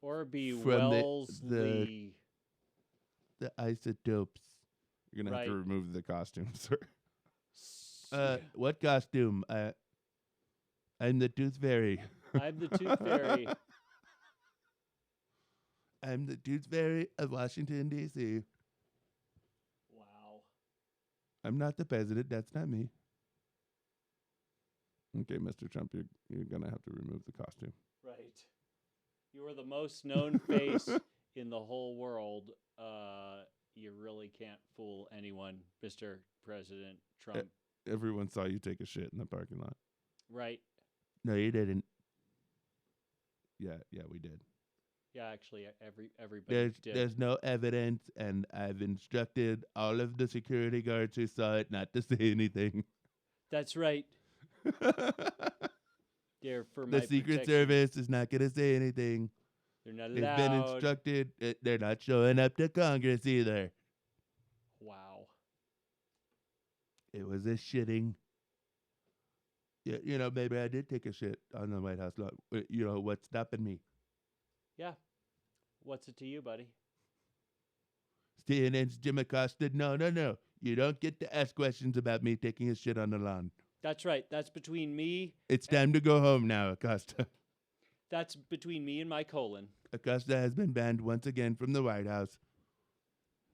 Orby from Wellesley. The isotopes. You're going to have to Right. remove the costume, sir. What costume? I'm the Tooth Fairy. I'm the Tooth Fairy. I'm the Tooth Fairy of Washington, D.C. Wow. I'm not the president. That's not me. Okay, Mr. Trump, you're going to have to remove the costume. Right. You are the most known face in the whole world. You really can't fool anyone, Mr. President Trump. Everyone saw you take a shit in the parking lot. Right. No, you didn't. Yeah, we did. Yeah, actually, everybody did. There's no evidence, and I've instructed all of the security guards who saw it not to say anything. That's right. They're for my The Secret protection. Service is not going to say anything. They're not They've allowed. been instructed. They're not showing up to Congress either. Wow. It was a shitting. Yeah, maybe I did take a shit on the White House lawn. What's stopping me? Yeah. What's it to you, buddy? CNN's Jim Acosta. No. You don't get to ask questions about me taking a shit on the lawn. That's right. That's between me. It's time to go home now, Acosta. That's between me and my colon. Acosta has been banned once again from the White House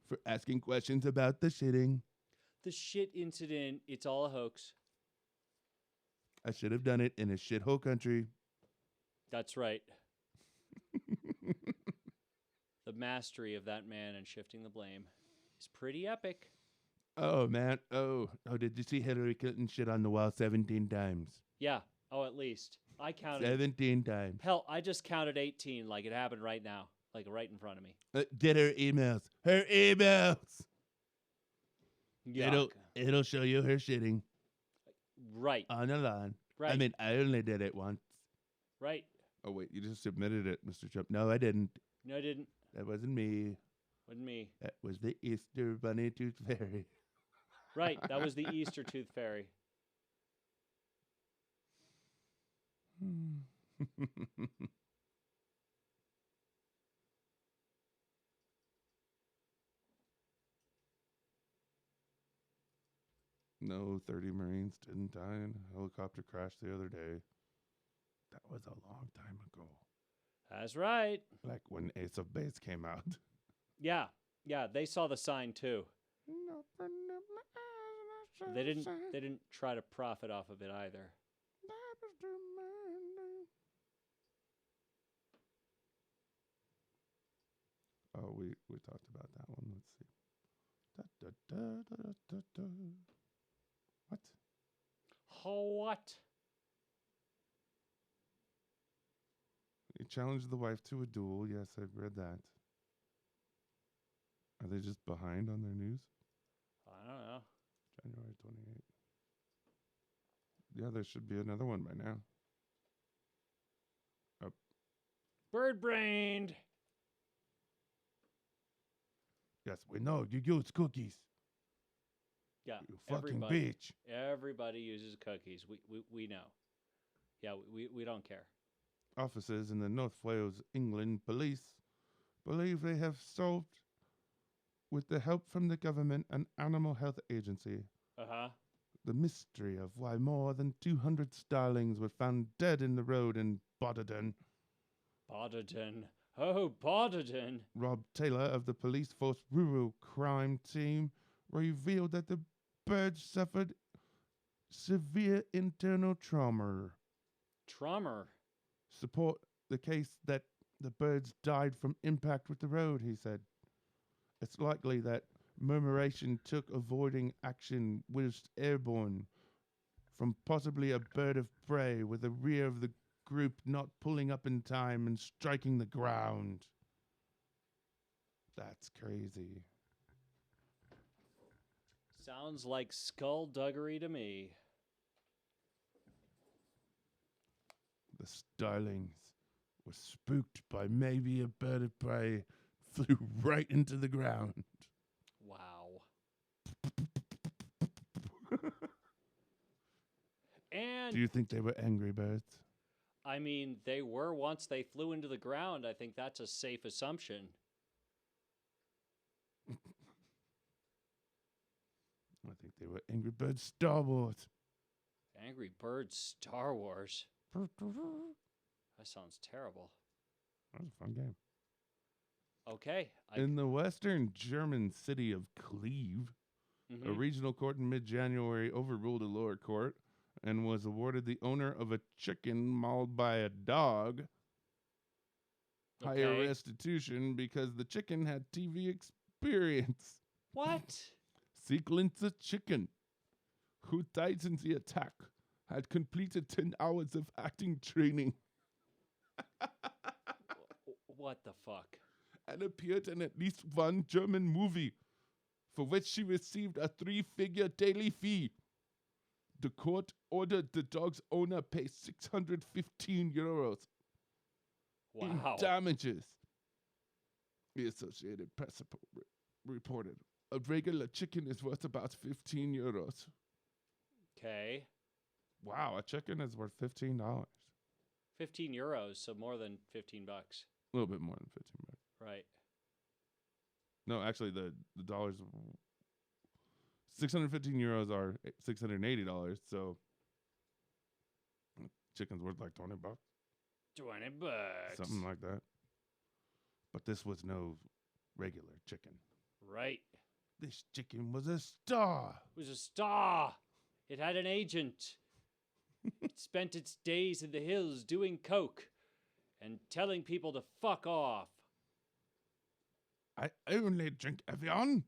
for asking questions about the shitting. The shit incident, it's all a hoax. I should have done it in a shithole country. That's right. The mastery of that man and shifting the blame is pretty epic. Oh, man. Oh, did you see Hillary Clinton shit on the wall 17 times? Yeah. Oh, at least. I counted. 17 times. Hell, I just counted 18 like it happened right now. Like right in front of me. Did her emails. Her emails. Yuck. It'll show you her shitting Right. on the lawn. Right. I mean, I only did it once. Right. Oh, wait. You just submitted it, Mr. Trump. No, I didn't. No, I didn't. That wasn't me. Wasn't me. That was the Easter Bunny Tooth Fairy. Right. That was the Easter Tooth Fairy. No, 30 Marines didn't die in a helicopter crash the other day. That was a long time ago. That's right. Like when Ace of Base came out. Yeah. Yeah. They saw the sign too. They didn't try to profit off of it either. Oh, we talked about that one. Let's see. Da, da, da, da, da, da. What? What? He challenged the wife to a duel. Yes, I've read that. Are they just behind on their news? I don't know. January 28th. Yeah, there should be another one by now. Bird-brained. Yes, we know. You use cookies. Yeah, You fucking everybody, bitch. everybody uses cookies. We know. Yeah, we don't care. Officers in the North Wales, England police believe they have solved, with the help from the government and animal health agency, the mystery of why more than 200 starlings were found dead in the road in Adhd. Adhd. Oh, Adhd. Rob Taylor of the police force rural crime team revealed that the birds suffered severe internal trauma. Support the case that the birds died from impact with the road, he said. It's likely that murmuration took avoiding action whilst airborne from possibly a bird of prey, with the rear of the group not pulling up in time and striking the ground. That's crazy. Sounds like skullduggery to me. The starlings were spooked by maybe a bird of prey, flew right into the ground. Wow. And Do you think they were angry birds? I mean, they were once they flew into the ground. I think that's a safe assumption. I think they were Angry Birds Star Wars. Angry Birds Star Wars. That sounds terrible. That was a fun game. Okay. In the western German city of Cleve, a regional court in mid-January overruled a lower court and was awarded the owner of a chicken mauled by a dog higher restitution because the chicken had TV experience. What? Sieglinzer chicken, who died in the attack, had completed 10 hours of acting training. What the fuck? And appeared in at least one German movie, for which she received a 3-figure daily fee. The court ordered the dog's owner pay €615 in damages. The Associated Press reported a regular chicken is worth about €15. Okay. Wow, a chicken is worth $15. €15, so more than $15. A little bit more than $15. Right. No, actually, the dollars, €615 are $680. So chicken's worth like $20. $20. Something like that. But this was no regular chicken. Right. This chicken was a star. It was a star. It had an agent. It spent its days in the hills doing coke and telling people to fuck off. I only drink Evian.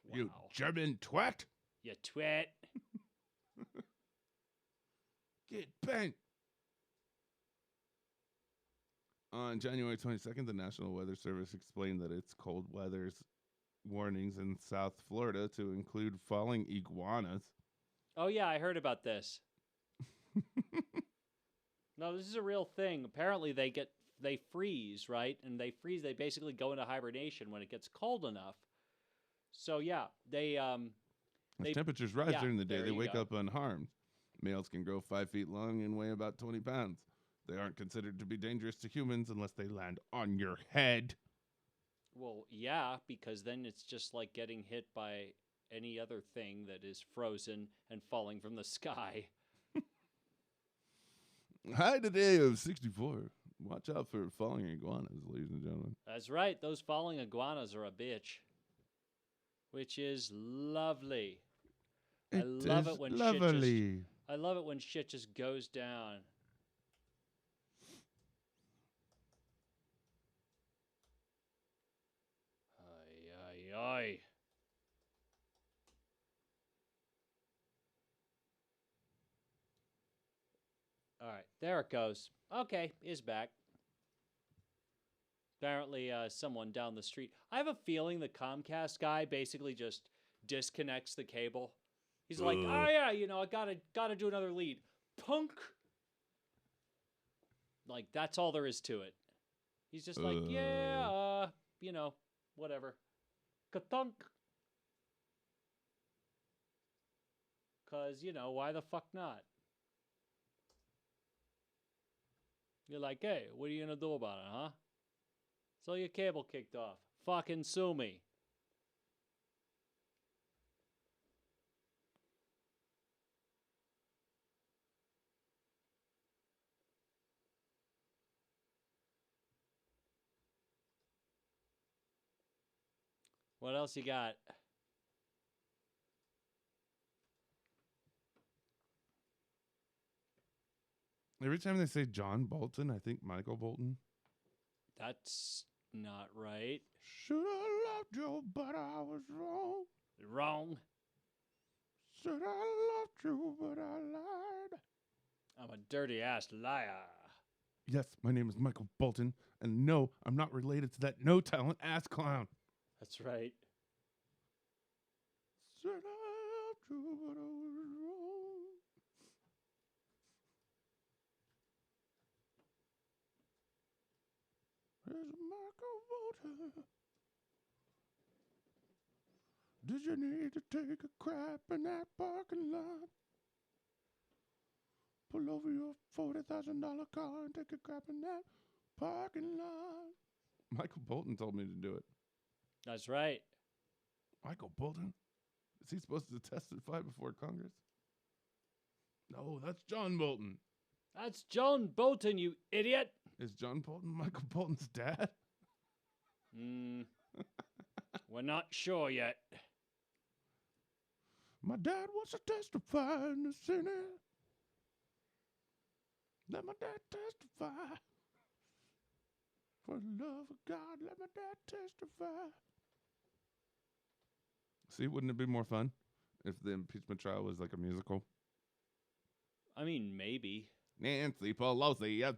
Wow. You German twat. You twat. Get bent. On January 22nd, the National Weather Service explained that its cold weather's warnings in South Florida to include falling iguanas. Oh, yeah, I heard about this. No, this is a real thing. Apparently, they freeze, right? And they basically go into hibernation when it gets cold enough. So, yeah, As temperatures rise during the day, there they you wake go. up unharmed. Males can grow 5 feet long and weigh about 20 pounds. They aren't considered to be dangerous to humans unless they land on your head. Well, yeah, because then it's just like getting hit by any other thing that is frozen and falling from the sky. High today of 64. Watch out for falling iguanas, ladies and gentlemen. That's right. Those falling iguanas are a bitch. Which is lovely. I love it when lovely. I love it when shit just goes down. Ay, ay, ay. All right, there it goes. Okay, is back. Apparently, someone down the street. I have a feeling the Comcast guy basically just disconnects the cable. He's like, "Oh yeah, I gotta do another lead." Punk. Like that's all there is to it. He's just like, "Yeah, whatever." Kathunk. Cause why the fuck not? You're like, "Hey, what are you gonna do about it, huh?" So your cable kicked off. Fucking sue me. What else you got? Every time they say John Bolton, I think Michael Bolton. That's not right. Should have loved you, but I was wrong. Wrong. Should I loved you, but I lied. I'm a dirty ass liar. Yes, my name is Michael Bolton, and no, I'm not related to that no talent ass clown. That's right. Said I loved you, but I was wrong. There's Michael Bolton. Did you need to take a crap in that parking lot? Pull over your $40,000 car and take a crap in that parking lot. Michael Bolton told me to do it. That's right. Michael Bolton? Is he supposed to testify before Congress? No, that's John Bolton. That's John Bolton, you idiot. Is John Bolton Michael Bolton's dad? We're not sure yet. My dad wants to testify in the Senate. Let my dad testify. For the love of God, let my dad testify. See, wouldn't it be more fun if the impeachment trial was like a musical? I mean, maybe. Nancy Pelosi. Yes,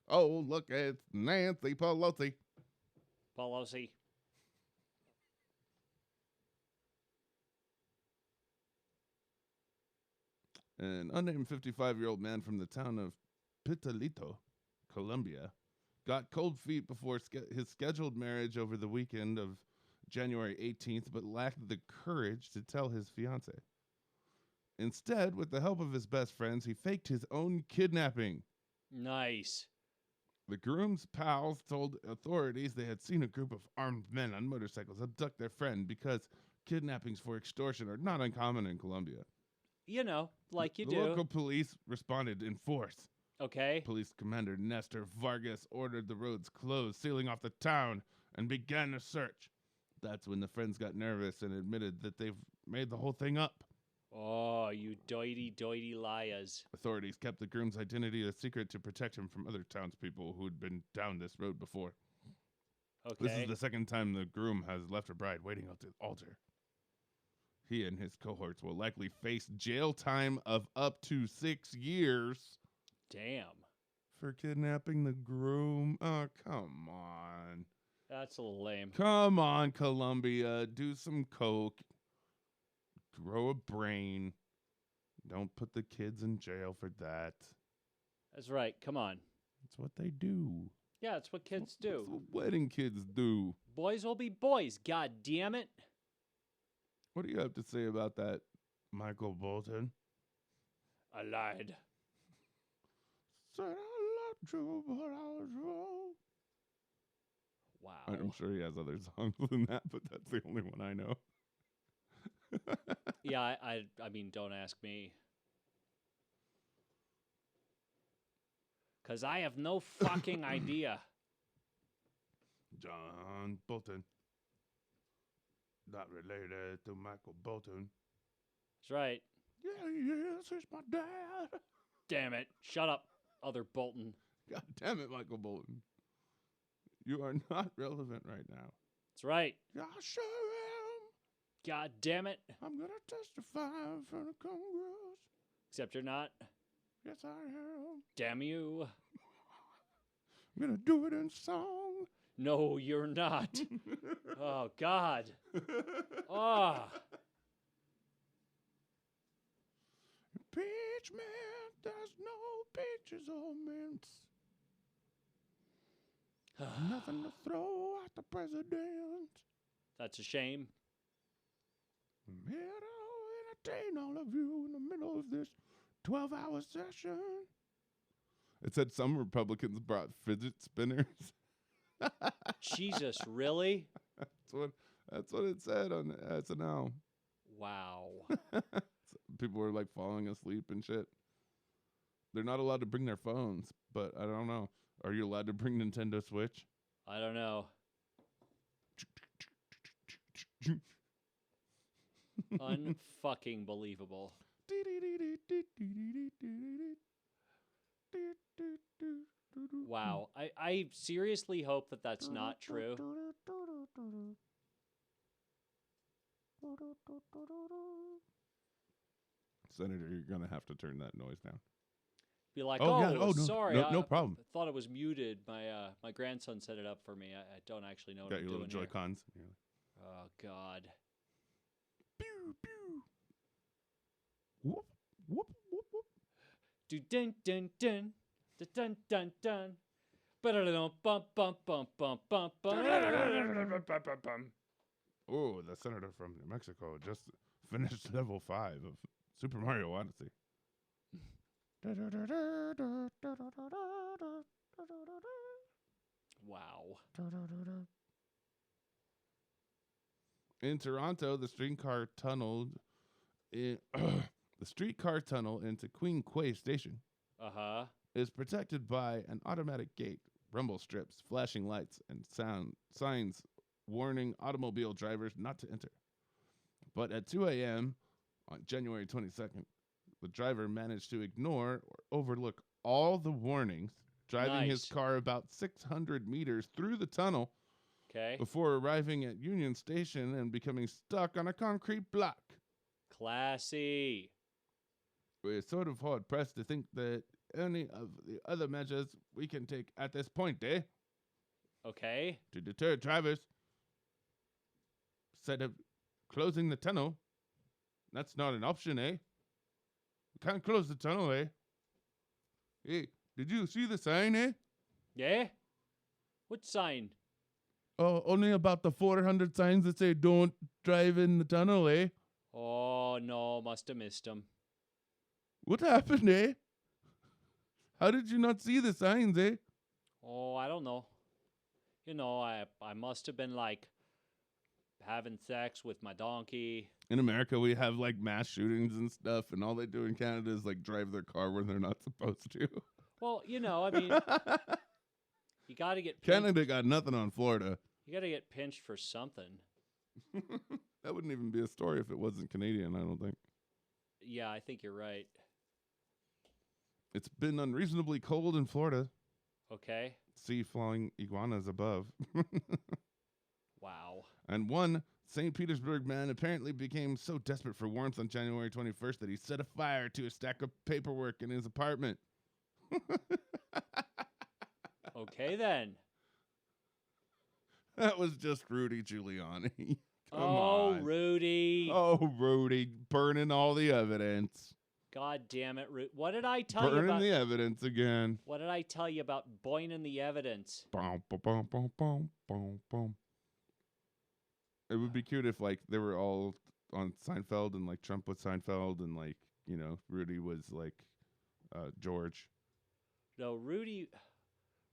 oh, look, it's Nancy Pelosi. Pelosi. An unnamed 55-year-old man from the town of Pitalito, Colombia, got cold feet before his scheduled marriage over the weekend of January 18th, but lacked the courage to tell his fiancée. Instead, with the help of his best friends, he faked his own kidnapping. Nice. The groom's pals told authorities they had seen a group of armed men on motorcycles abduct their friend because kidnappings for extortion are not uncommon in Colombia. Like you the do. Local police responded in force. Okay. Police Commander Nestor Vargas ordered the roads closed, sealing off the town, and began a search. That's when the friends got nervous and admitted that they've made the whole thing up. Oh, you doity liars. Authorities kept the groom's identity a secret to protect him from other townspeople who had been down this road before. Okay. This is the second time the groom has left her bride waiting at the altar. He and his cohorts will likely face jail time of up to 6 years. Damn. For kidnapping the groom? Oh, come on. That's a little lame. Come on, Colombia. Do some coke. Grow a brain. Don't put the kids in jail for that. That's right. Come on. That's what they do. Yeah, it's what kids do. That's what wedding kids do. Boys will be boys. God damn it. What do you have to say about that, Michael Bolton? I lied. Said I loved you, but I was wrong. Wow. I'm sure he has other songs than that, but that's the only one I know. Yeah, I mean, don't ask me. Because I have no fucking idea. John Bolton. Not related to Michael Bolton. That's right. Yeah, yes, it's my dad. Damn it. Shut up, other Bolton. God damn it, Michael Bolton. You are not relevant right now. That's right. Yeah, I sure am. God damn it. I'm going to testify in front of Congress. Except you're not. Yes, I am. Damn you. I'm going to do it in song. No, you're not. Oh, God. Oh. Impeachment, there's no peaches or mints. Nothing to throw at the president. That's a shame. I'm here to entertain all of you in the middle of this 12-hour session. It said some Republicans brought fidget spinners. Jesus, really? That's what it said on SNL. Wow. People were like falling asleep and shit. They're not allowed to bring their phones, but I don't know. Are you allowed to bring Nintendo Switch? I don't know. Unfucking believable. Wow. I seriously hope that that's not true. Senator, you're going to have to turn that noise down. Be like, yeah. no, sorry. No problem. I thought it was muted. My grandson set it up for me. I don't actually know what Got I'm your doing little here. Joy-Cons. Oh, God. Pew, pew. Whoop, whoop, whoop, whoop. Do dun dun dun. Dun dun dun dun. Ba-da-da-dum, bum bum bum bum bum bum. Oh, the senator from New Mexico just finished level 5 of Super Mario Odyssey. Wow. In Toronto, the streetcar tunnel into Queen Quay Station Uh-huh. is protected by an automatic gate, rumble strips, flashing lights, and sound signs warning automobile drivers not to enter. But at 2 a.m. on January 22nd, the driver managed to ignore or overlook all the warnings, driving his Nice. car about 600 meters through the tunnel Okay. before arriving at Union Station and becoming stuck on a concrete block. Classy. We're sort of hard pressed to think that any of the other measures we can take at this point, Okay. to deter drivers. Instead of closing the tunnel, that's not an option, We can't close the tunnel, Hey, did you see the sign, Yeah? What sign? Oh, only about the 400 signs that say don't drive in the tunnel, Oh, no. Must have missed him. What happened, How did you not see the signs, Oh, I don't know. You know, I must have been, like, having sex with my donkey. In America, we have like mass shootings and stuff, and all they do in Canada is like drive their car when they're not supposed to. Well, you know, I mean, you got to get pinched. Canada got nothing on Florida. You got to get pinched for something. That wouldn't even be a story if it wasn't Canadian, I don't think. Yeah, I think you're right. It's been unreasonably cold in Florida. Okay. See flying iguanas above. Wow. And one St. Petersburg man apparently became so desperate for warmth on January 21st that he set a fire to a stack of paperwork in his apartment. Okay, then. That was just Rudy Giuliani. Come Oh, on. Rudy. Oh, Rudy, burning all the evidence. God damn it, Rudy. What did I tell you Burning about? the evidence again. What did I tell you about boining the evidence? Boom, boom, boom, boom, boom, boom, boom. It would be cute if, like, they were all on Seinfeld and, like, Trump was Seinfeld and, like, you know, Rudy was, like, George. No, Rudy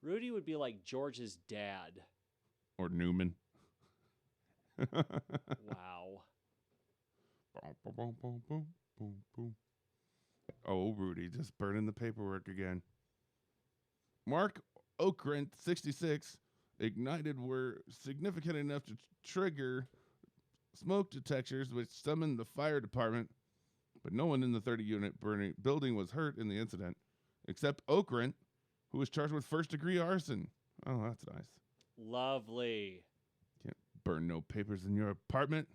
would be like George's dad. Or Newman. Wow. Boom, boom, boom, boom, boom, boom, boom. Oh, Rudy, just burning the paperwork again. Mark Okrent, 66, ignited were significant enough to trigger smoke detectors, which summoned the fire department, but no one in the 30-unit burning building was hurt in the incident, except Okrent, who was charged with first-degree arson. Oh, that's nice. Lovely. Can't burn no papers in your apartment.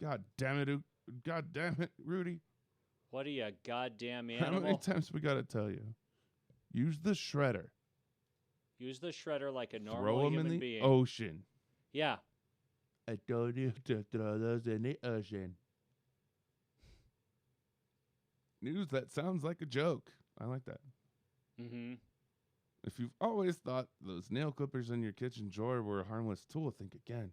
God damn it, Rudy. What are you, a goddamn How many animal? times we gotta tell you? Use the shredder. Use the shredder like a Throw normal them in human the being. ocean. Yeah. I told you to throw those in the ocean. News that sounds like a joke. I like that. Mm-hmm. If you've always thought those nail clippers in your kitchen drawer were a harmless tool, think again.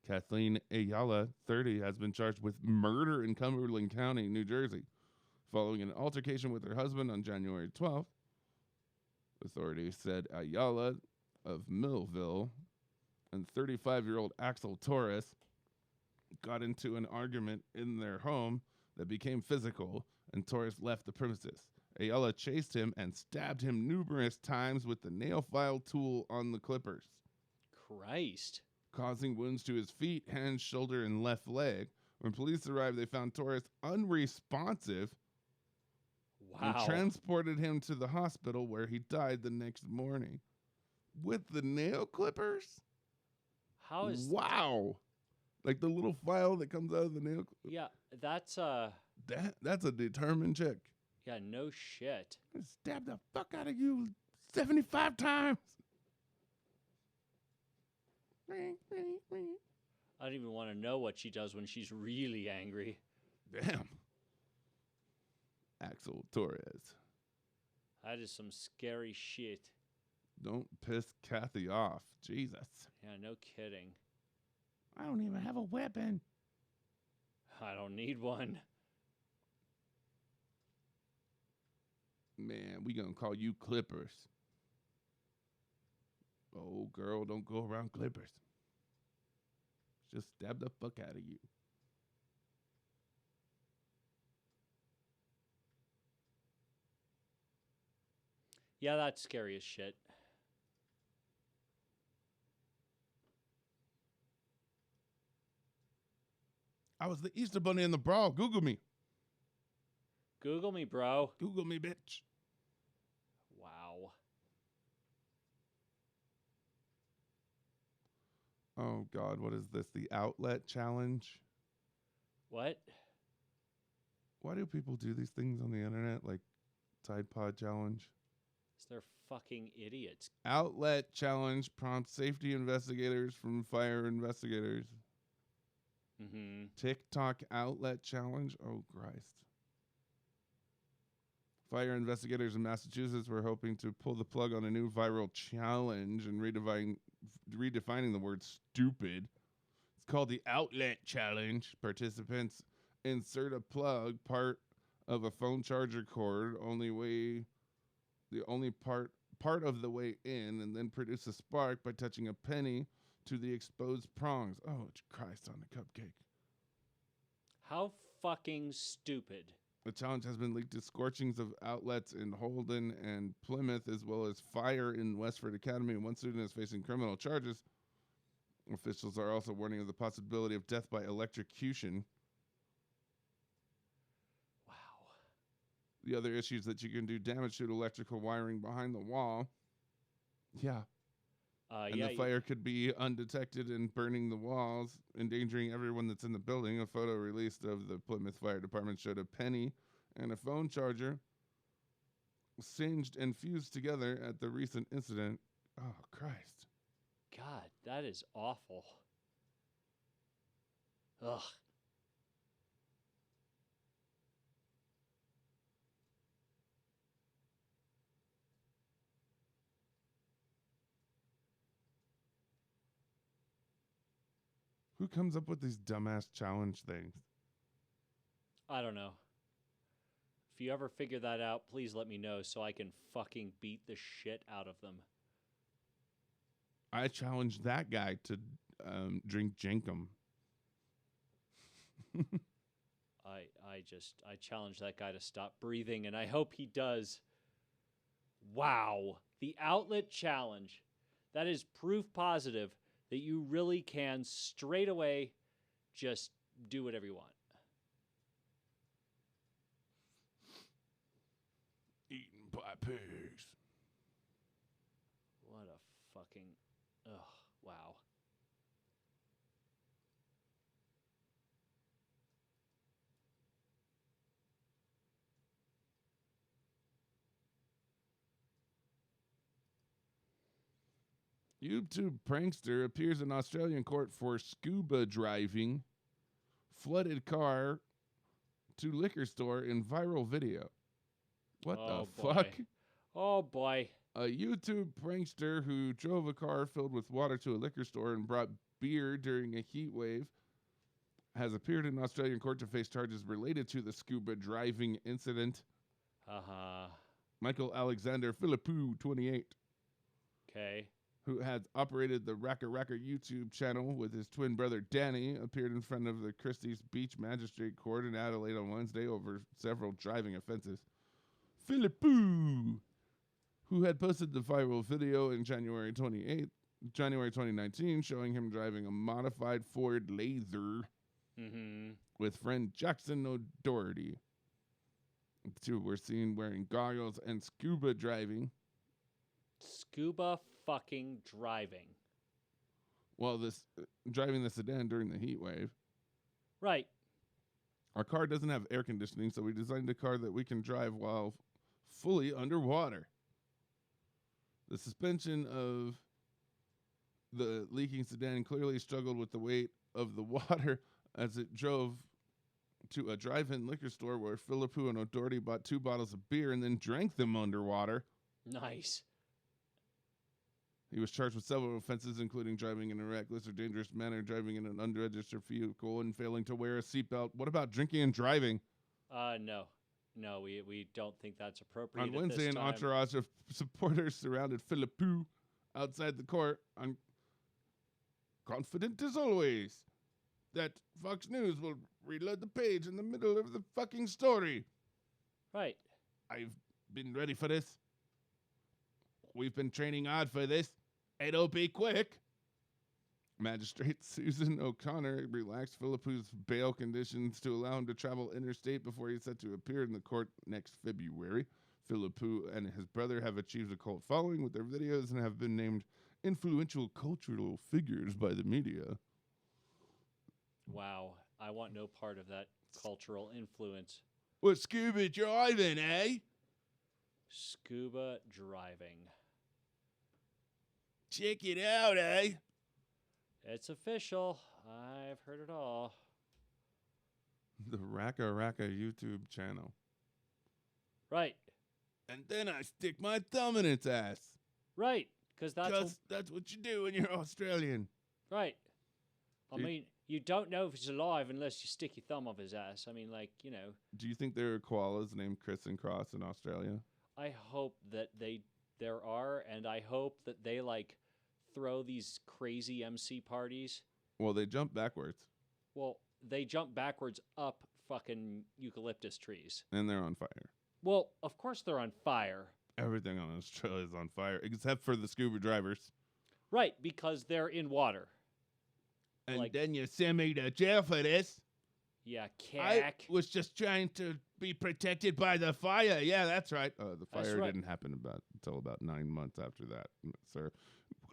Kathleen Ayala, 30, has been charged with murder in Cumberland County, New Jersey, following an altercation with her husband on January 12th. Authorities said Ayala of Millville and 35-year-old Axel Torres got into an argument in their home that became physical, and Torres left the premises. Ayala chased him and stabbed him numerous times with the nail file tool on the clippers, Christ. causing wounds to his feet, hands, shoulder, and left leg. When police arrived, they found Torres unresponsive and Wow. transported him to the hospital, where he died the next morning. With the nail clippers? How is... Wow. Like the little file that comes out of the nail. Yeah, that's That's a determined chick. yeah, no shit. I stabbed the fuck out of you 75 times. I don't even want to know what she does when she's really angry. Damn. Axel Torres. That is some scary shit. Don't piss Kathy off. Jesus. Yeah, no kidding. I don't even have a weapon. I don't need one. Man, we gonna call you Clippers. Oh, girl, don't go around Clippers. Just stab the fuck out of you. Yeah, that's scary as shit. I was the Easter Bunny in the brawl. Google me. Google me, bro. Google me, bitch. Wow. Oh, God, what is this? The outlet challenge? What? Why do people do these things on the internet, like Tide Pod challenge? They're fucking idiots. Outlet challenge prompts safety investigators from fire investigators. Mm-hmm. TikTok outlet challenge? Oh, Christ. Fire investigators in Massachusetts were hoping to pull the plug on a new viral challenge and redefining the word stupid. It's called the Outlet Challenge. Participants insert a plug part of a phone charger cord, the only part of the way in, and then produce a spark by touching a penny to the exposed prongs. Oh, Christ on a cupcake. How fucking stupid. The challenge has been linked to scorchings of outlets in Holden and Plymouth, as well as fire in Westford Academy. And one student is facing criminal charges. Officials are also warning of the possibility of death by electrocution. Wow. The other issue is that you can do damage to electrical wiring behind the wall. Yeah. And Yeah, the fire could be undetected and burning the walls, endangering everyone that's in the building. A photo released of the Plymouth Fire Department showed a penny and a phone charger singed and fused together at the recent incident. Oh, Christ. God, that is awful. Ugh. Who comes up with these dumbass challenge things? I don't know. If you ever figure that out, please let me know so I can fucking beat the shit out of them. I challenged that guy to drink Jenkum. I challenge that guy to stop breathing, and I hope he does. Wow. The outlet challenge. That is proof positive that you really can straight away just do whatever you want. Eaten by pigs. What a fucking... Ugh, wow. YouTube prankster appears in Australian court for scuba driving, flooded car to liquor store in viral video. What Oh, the boy. fuck? Oh, boy. A YouTube prankster who drove a car filled with water to a liquor store and brought beer during a heat wave has appeared in Australian court to face charges related to the scuba driving incident. Uh-huh. Michael Alexander Philippou, 28, Okay. who had operated the Raka Raka YouTube channel with his twin brother Danny, appeared in front of the Christie's Beach Magistrate Court in Adelaide on Wednesday over several driving offenses. Philippou, who had posted the viral video in January 2019, showing him driving a modified Ford Laser with friend Jackson O'Doherty. The two were seen wearing goggles and scuba driving. Scuba fucking driving. Well, driving the sedan during the heat wave. Right. Our car doesn't have air conditioning, so we designed a car that we can drive while fully underwater. The suspension of the leaking sedan clearly struggled with the weight of the water as it drove to a drive-in liquor store where Philippou and O'Doherty bought 2 bottles of beer and then drank them underwater. Nice. He was charged with several offenses, including driving in a reckless or dangerous manner, driving in an unregistered vehicle, and failing to wear a seatbelt. What about drinking and driving? No. No, we don't think that's appropriate. On Wednesday, an entourage of supporters surrounded Philippou outside the court, confident as always that Fox News will reload the page in the middle of the fucking story. Right. I've been ready for this. We've been training hard for this. It'll be quick. Magistrate Susan O'Connor relaxed Philippou's bail conditions to allow him to travel interstate before he's set to appear in the court next February. Philippou and his brother have achieved a cult following with their videos and have been named influential cultural figures by the media. Wow. I want no part of that cultural influence. What scuba driving, eh? Scuba driving. Check it out, eh? It's official. I've heard it all. The Raka Raka YouTube channel. Right. And then I stick my thumb in its ass. Right. Because that's what you do when you're Australian. Right. I mean, you don't know if he's alive unless you stick your thumb up his ass. I mean, like, you know. Do you think there are koalas named Chris and Cross in Australia? I hope that there are, and I hope that they, like, throw these crazy MC parties. Well, they jump backwards. Well, they jump backwards up fucking eucalyptus trees. And they're on fire. Well, of course they're on fire. Everything on Australia is on fire, except for the scuba drivers. Right, because they're in water. And then you send me to jail for this. Yeah, I was just trying to be protected by the fire. Yeah, that's right. The fire didn't happen until about 9 months after that, sir.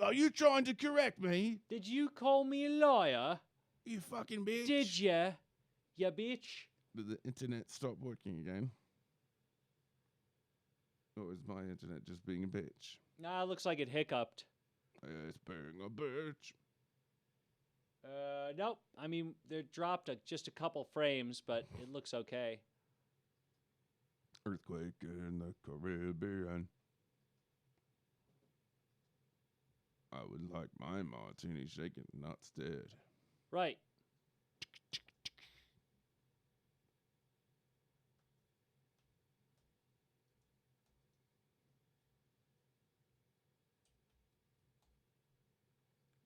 Are you trying to correct me? Did you call me a liar? You fucking bitch. Did ya? Ya bitch? Did the internet stop working again? Or is my internet just being a bitch? Nah, looks like it hiccuped. It's being a bitch. Nope. I mean, they dropped just a couple frames, but it looks okay. Earthquake in the Caribbean. I would like my martini shaken, not stirred. Right.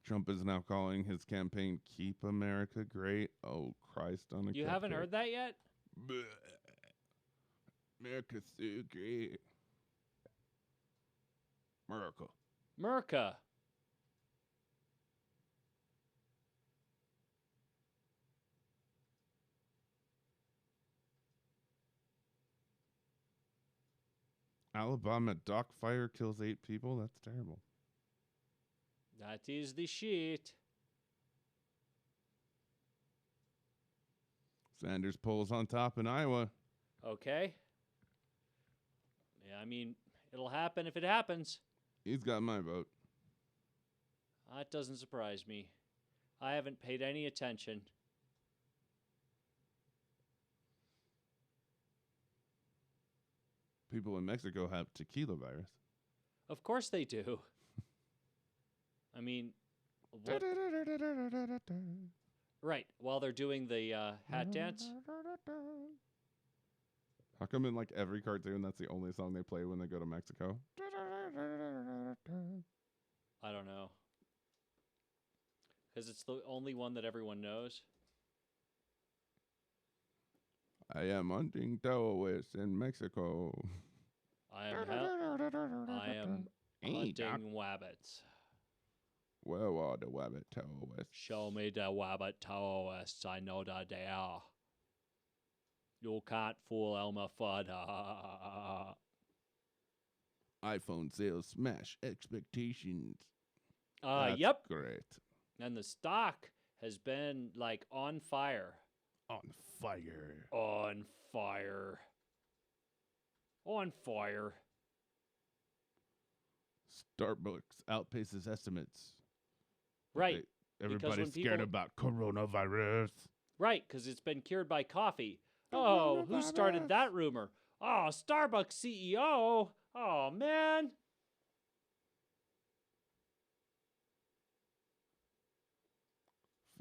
Trump is now calling his campaign Keep America Great. Oh, Christ on a You haven't heard that yet? Bleh. America's so great. America. Merca. Alabama dock fire kills 8 people. That's terrible. That is the shit. Sanders polls on top in Iowa. Okay. Yeah, I mean, it'll happen if it happens. He's got my vote. That doesn't surprise me. I haven't paid any attention. People in Mexico have tequila virus. Of course they do. I mean, what? Right, while they're doing the hat dance. How come in like every cartoon that's the only song they play when they go to Mexico? I don't know. Because it's the only one that everyone knows. I am hunting Taoists in Mexico. I am Hey, Doc. hunting wabbits. Where are the wabbit Taoists? Show me the wabbit Taoists. I know that they are. You can't fool Elmer Fudd. iPhone sales smash expectations. That's Yep. great. And the stock has been like on fire. On fire. On fire. On fire. Starbucks outpaces estimates. Right. Everybody's when scared people- about coronavirus. Right, because it's been cured by coffee. Oh, who started that rumor? Oh, Starbucks CEO. Oh, man.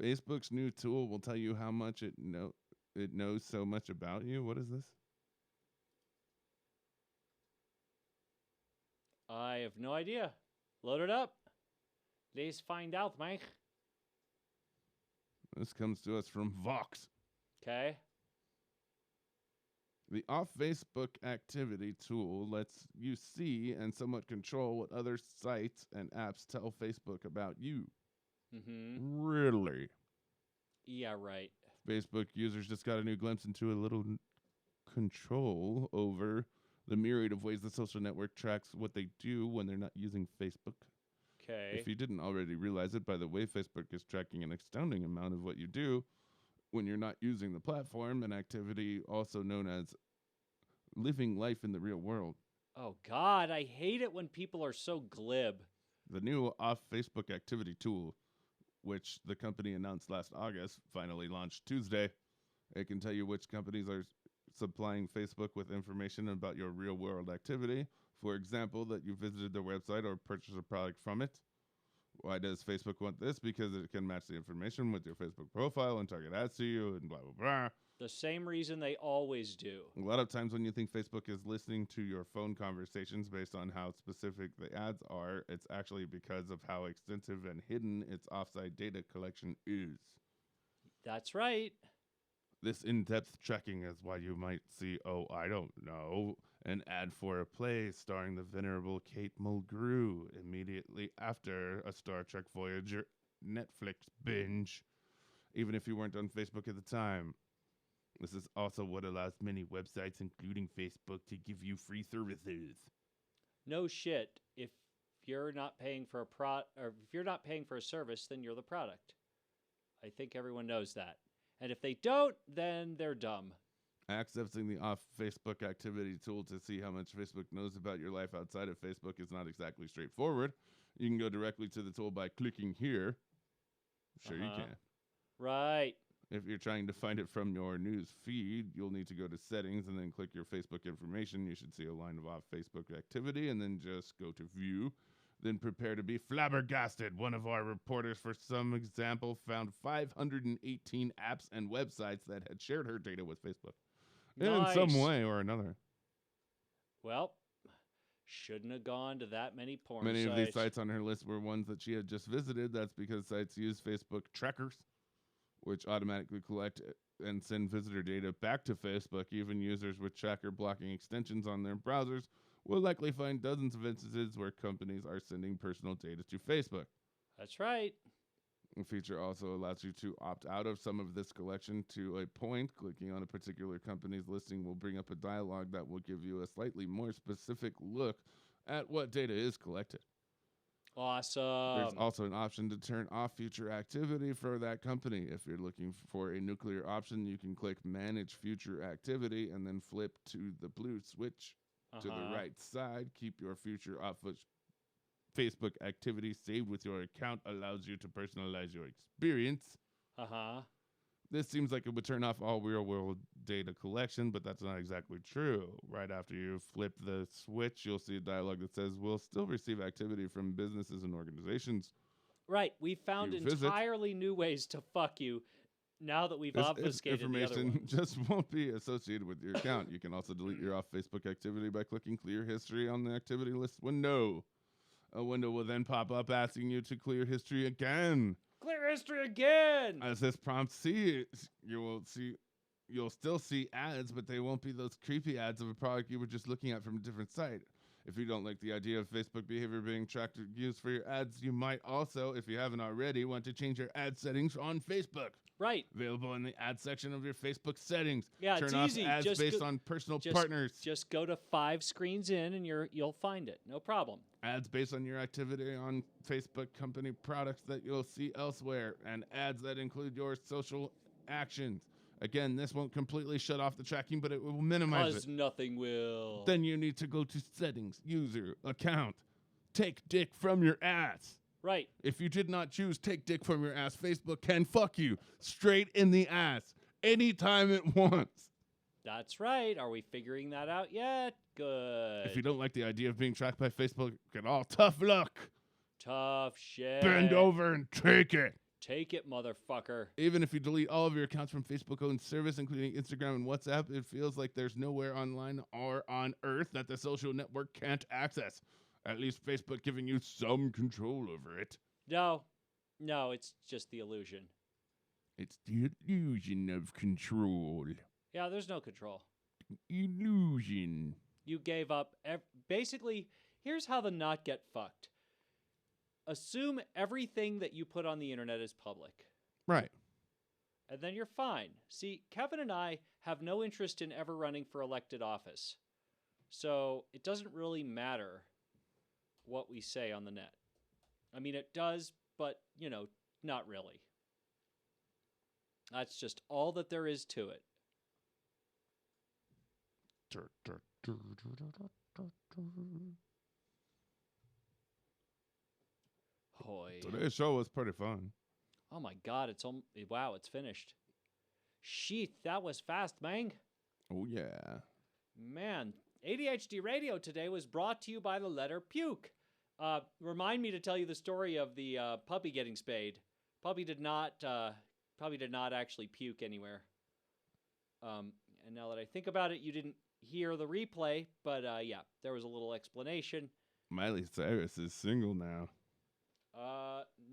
Facebook's new tool will tell you how much it knows so much about you. What is this? I have no idea. Load it up. Let's find out, Mike. This comes to us from Vox. Okay. The off Facebook activity tool lets you see and somewhat control what other sites and apps tell Facebook about you. Mm-hmm. Really? Yeah, right. Facebook users just got a new glimpse into a little control over the myriad of ways the social network tracks what they do when they're not using Facebook. Okay. If you didn't already realize it, by the way, Facebook is tracking an astounding amount of what you do when you're not using the platform, an activity also known as living life in the real world. Oh, God, I hate it when people are so glib. The new off Facebook activity tool, which the company announced last August, finally launched Tuesday. It can tell you which companies are supplying Facebook with information about your real world activity. For example, that you visited their website or purchased a product from it. Why does Facebook want this? Because it can match the information with your Facebook profile and target ads to you and blah, blah, blah. The same reason they always do. A lot of times when you think Facebook is listening to your phone conversations based on how specific the ads are, it's actually because of how extensive and hidden its offsite data collection is. That's right. This in-depth tracking is why you might see, oh, I don't know, an ad for a play starring the venerable Kate Mulgrew immediately after a Star Trek Voyager Netflix binge, even if you weren't on Facebook at the time. This is also what allows many websites, including Facebook, to give you free services. No shit. If you're not paying for or if you're not paying for a service, then you're the product. I think everyone knows that. And if they don't, then they're dumb. Accessing the off Facebook activity tool to see how much Facebook knows about your life outside of Facebook is not exactly straightforward. You can go directly to the tool by clicking here. Sure, you can. Right. If you're trying to find it from your news feed, you'll need to go to settings and then click your Facebook information. You should see a line of off Facebook activity and then just go to view. Then prepare to be flabbergasted. One of our reporters, for some example, found 518 apps and websites that had shared her data with Facebook in some way or another. Well, shouldn't have gone to that many porn Many sites. of these sites on her list were ones that she had just visited. That's because sites use Facebook trackers, which automatically collect and send visitor data back to Facebook. Even users with tracker blocking extensions on their browsers we'll likely find dozens of instances where companies are sending personal data to Facebook. That's right. The feature also allows you to opt out of some of this collection to a point. Clicking on a particular company's listing will bring up a dialog that will give you a slightly more specific look at what data is collected. Awesome. There's also an option to turn off future activity for that company. If you're looking for a nuclear option, you can click Manage Future Activity and then flip to the blue switch to the right side. Keep your future Facebook activity saved with your account allows you to personalize your experience. This seems like it would turn off all real-world data collection, but that's not exactly true. Right after you flip the switch, you'll see a dialog that says, we'll still receive activity from businesses and organizations. Right. We found entirely new ways to fuck you now that we've obfuscated the other information ones. just won't be associated with your account. You can also delete your off-Facebook activity by clicking Clear History on the activity list window. A window will then pop up asking you to clear history again. Clear history again! As this prompt sees, you'll still see ads, but they won't be those creepy ads of a product you were just looking at from a different site. If you don't like the idea of Facebook behavior being tracked or used for your ads, you might also, if you haven't already, want to change your ad settings on Facebook. Right. Available in the ad section of your Facebook settings. Yeah, Turn it's off easy. ads based on personal partners. Just go to 5 screens in and you'll find it. No problem. Ads based on your activity on Facebook company products that you'll see elsewhere, and ads that include your social actions. Again, this won't completely shut off the tracking, but it will minimize it. Because nothing will. Then you need to go to settings, user, account, take dick from your ass. Right. If you did not choose take dick from your ass, Facebook can fuck you straight in the ass anytime it wants. That's right. Are we figuring that out yet? Good. If you don't like the idea of being tracked by Facebook at all, tough luck. Tough shit. Bend over and take it. Take it, motherfucker. Even if you delete all of your accounts from Facebook-owned service, including Instagram and WhatsApp, it feels like there's nowhere online or on Earth that the social network can't access. At least Facebook giving you some control over it. No, it's just the illusion. It's the illusion of control. Yeah, there's no control. Illusion. You gave up. Basically, here's how the knot get fucked. Assume everything that you put on the internet is public. Right. And then you're fine. See, Kevin and I have no interest in ever running for elected office. So it doesn't really matter what we say on the net. I mean, it does, but, not really. That's just all that there is to it. Hoy. Today's show was pretty fun. Oh my God, wow, it's finished. Shit, that was fast, man. Oh, yeah. Man, ADHD Radio today was brought to you by the letter puke. Remind me to tell you the story of the puppy getting spayed. Puppy did not actually puke anywhere. And now that I think about it, you didn't hear the replay, but yeah, there was a little explanation. Miley Cyrus is single now.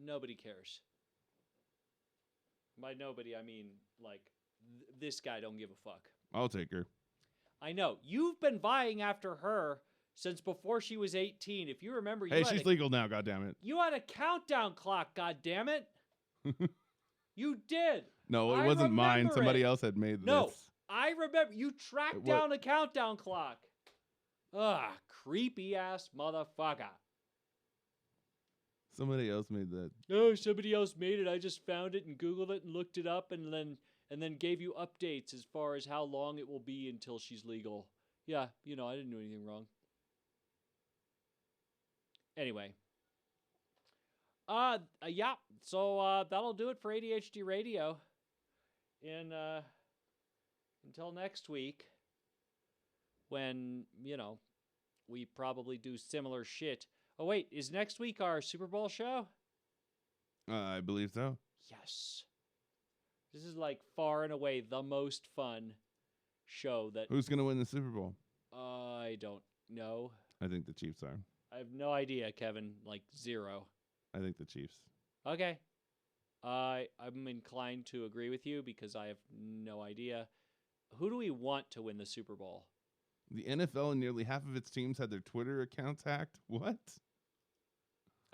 Nobody cares. By nobody, I mean, like, this guy don't give a fuck. I'll take her. I know. You've been vying after her since before she was 18. If you remember, she's legal now, goddammit. You had a countdown clock, goddammit. You did. No, it wasn't mine. Somebody else had made this. No, I remember. You tracked down a countdown clock. Ugh, creepy ass motherfucker. Somebody else made that. Oh, somebody else made it. I just found it and Googled it and looked it up and then gave you updates as far as how long it will be until she's legal. Yeah, I didn't do anything wrong. Anyway. Yeah, so that'll do it for ADHD Radio. And until next week, when, we probably do similar shit. Oh, wait, is next week our Super Bowl show? I believe so. Yes. This is like far and away the most fun show that... Who's going to win the Super Bowl? I don't know. I think the Chiefs are. I have no idea, Kevin. Like, zero. I think the Chiefs. Okay. I'm inclined to agree with you because I have no idea. Who do we want to win the Super Bowl? The NFL and nearly half of its teams had their Twitter accounts hacked. What?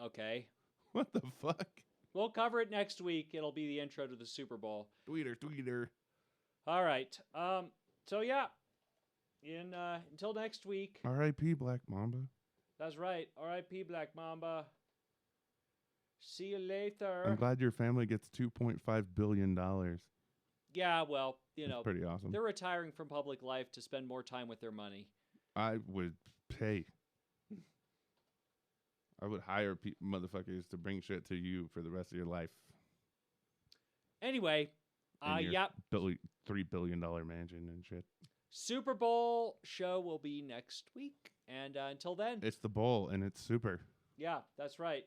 Okay. What the fuck? We'll cover it next week. It'll be the intro to the Super Bowl. Tweeter. All right. So yeah. Until next week. R.I.P. Black Mamba. That's right. R.I.P. Black Mamba. See you later. I'm glad your family gets $2.5 billion. Yeah, well, That's pretty awesome. they're retiring from public life to spend more time with their money. I would pay. I would hire motherfuckers to bring shit to you for the rest of your life. Anyway, yep. $3 billion mansion and shit. Super Bowl show will be next week. And until then. It's the bowl and it's super. Yeah, that's right.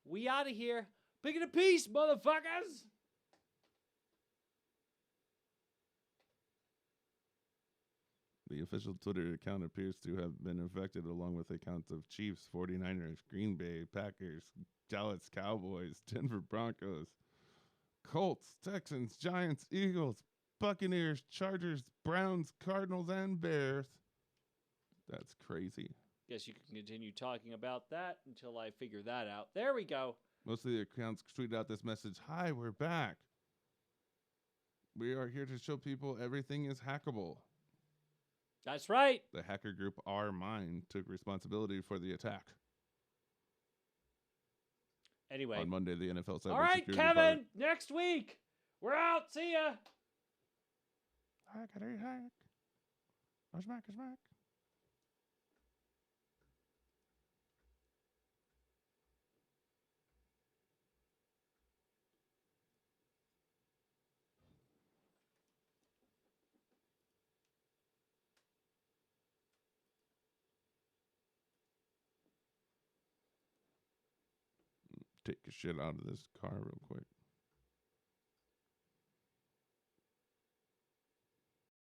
We out of here. Big in a piece, motherfuckers. The official Twitter account appears to have been infected along with accounts of Chiefs, 49ers, Green Bay, Packers, Dallas Cowboys, Denver Broncos, Colts, Texans, Giants, Eagles, Buccaneers, Chargers, Browns, Cardinals, and Bears. That's crazy. Guess you can continue talking about that until I figure that out. There we go. Most of the accounts tweeted out this message: "Hi, we're back. We are here to show people everything is hackable." That's right. The hacker group R-Mine took responsibility for the attack. Anyway. On Monday, the NFL said. All right, Kevin, next week. We're out. See ya. Hackity hack. A smack, a smack. Take a shit out of this car real quick.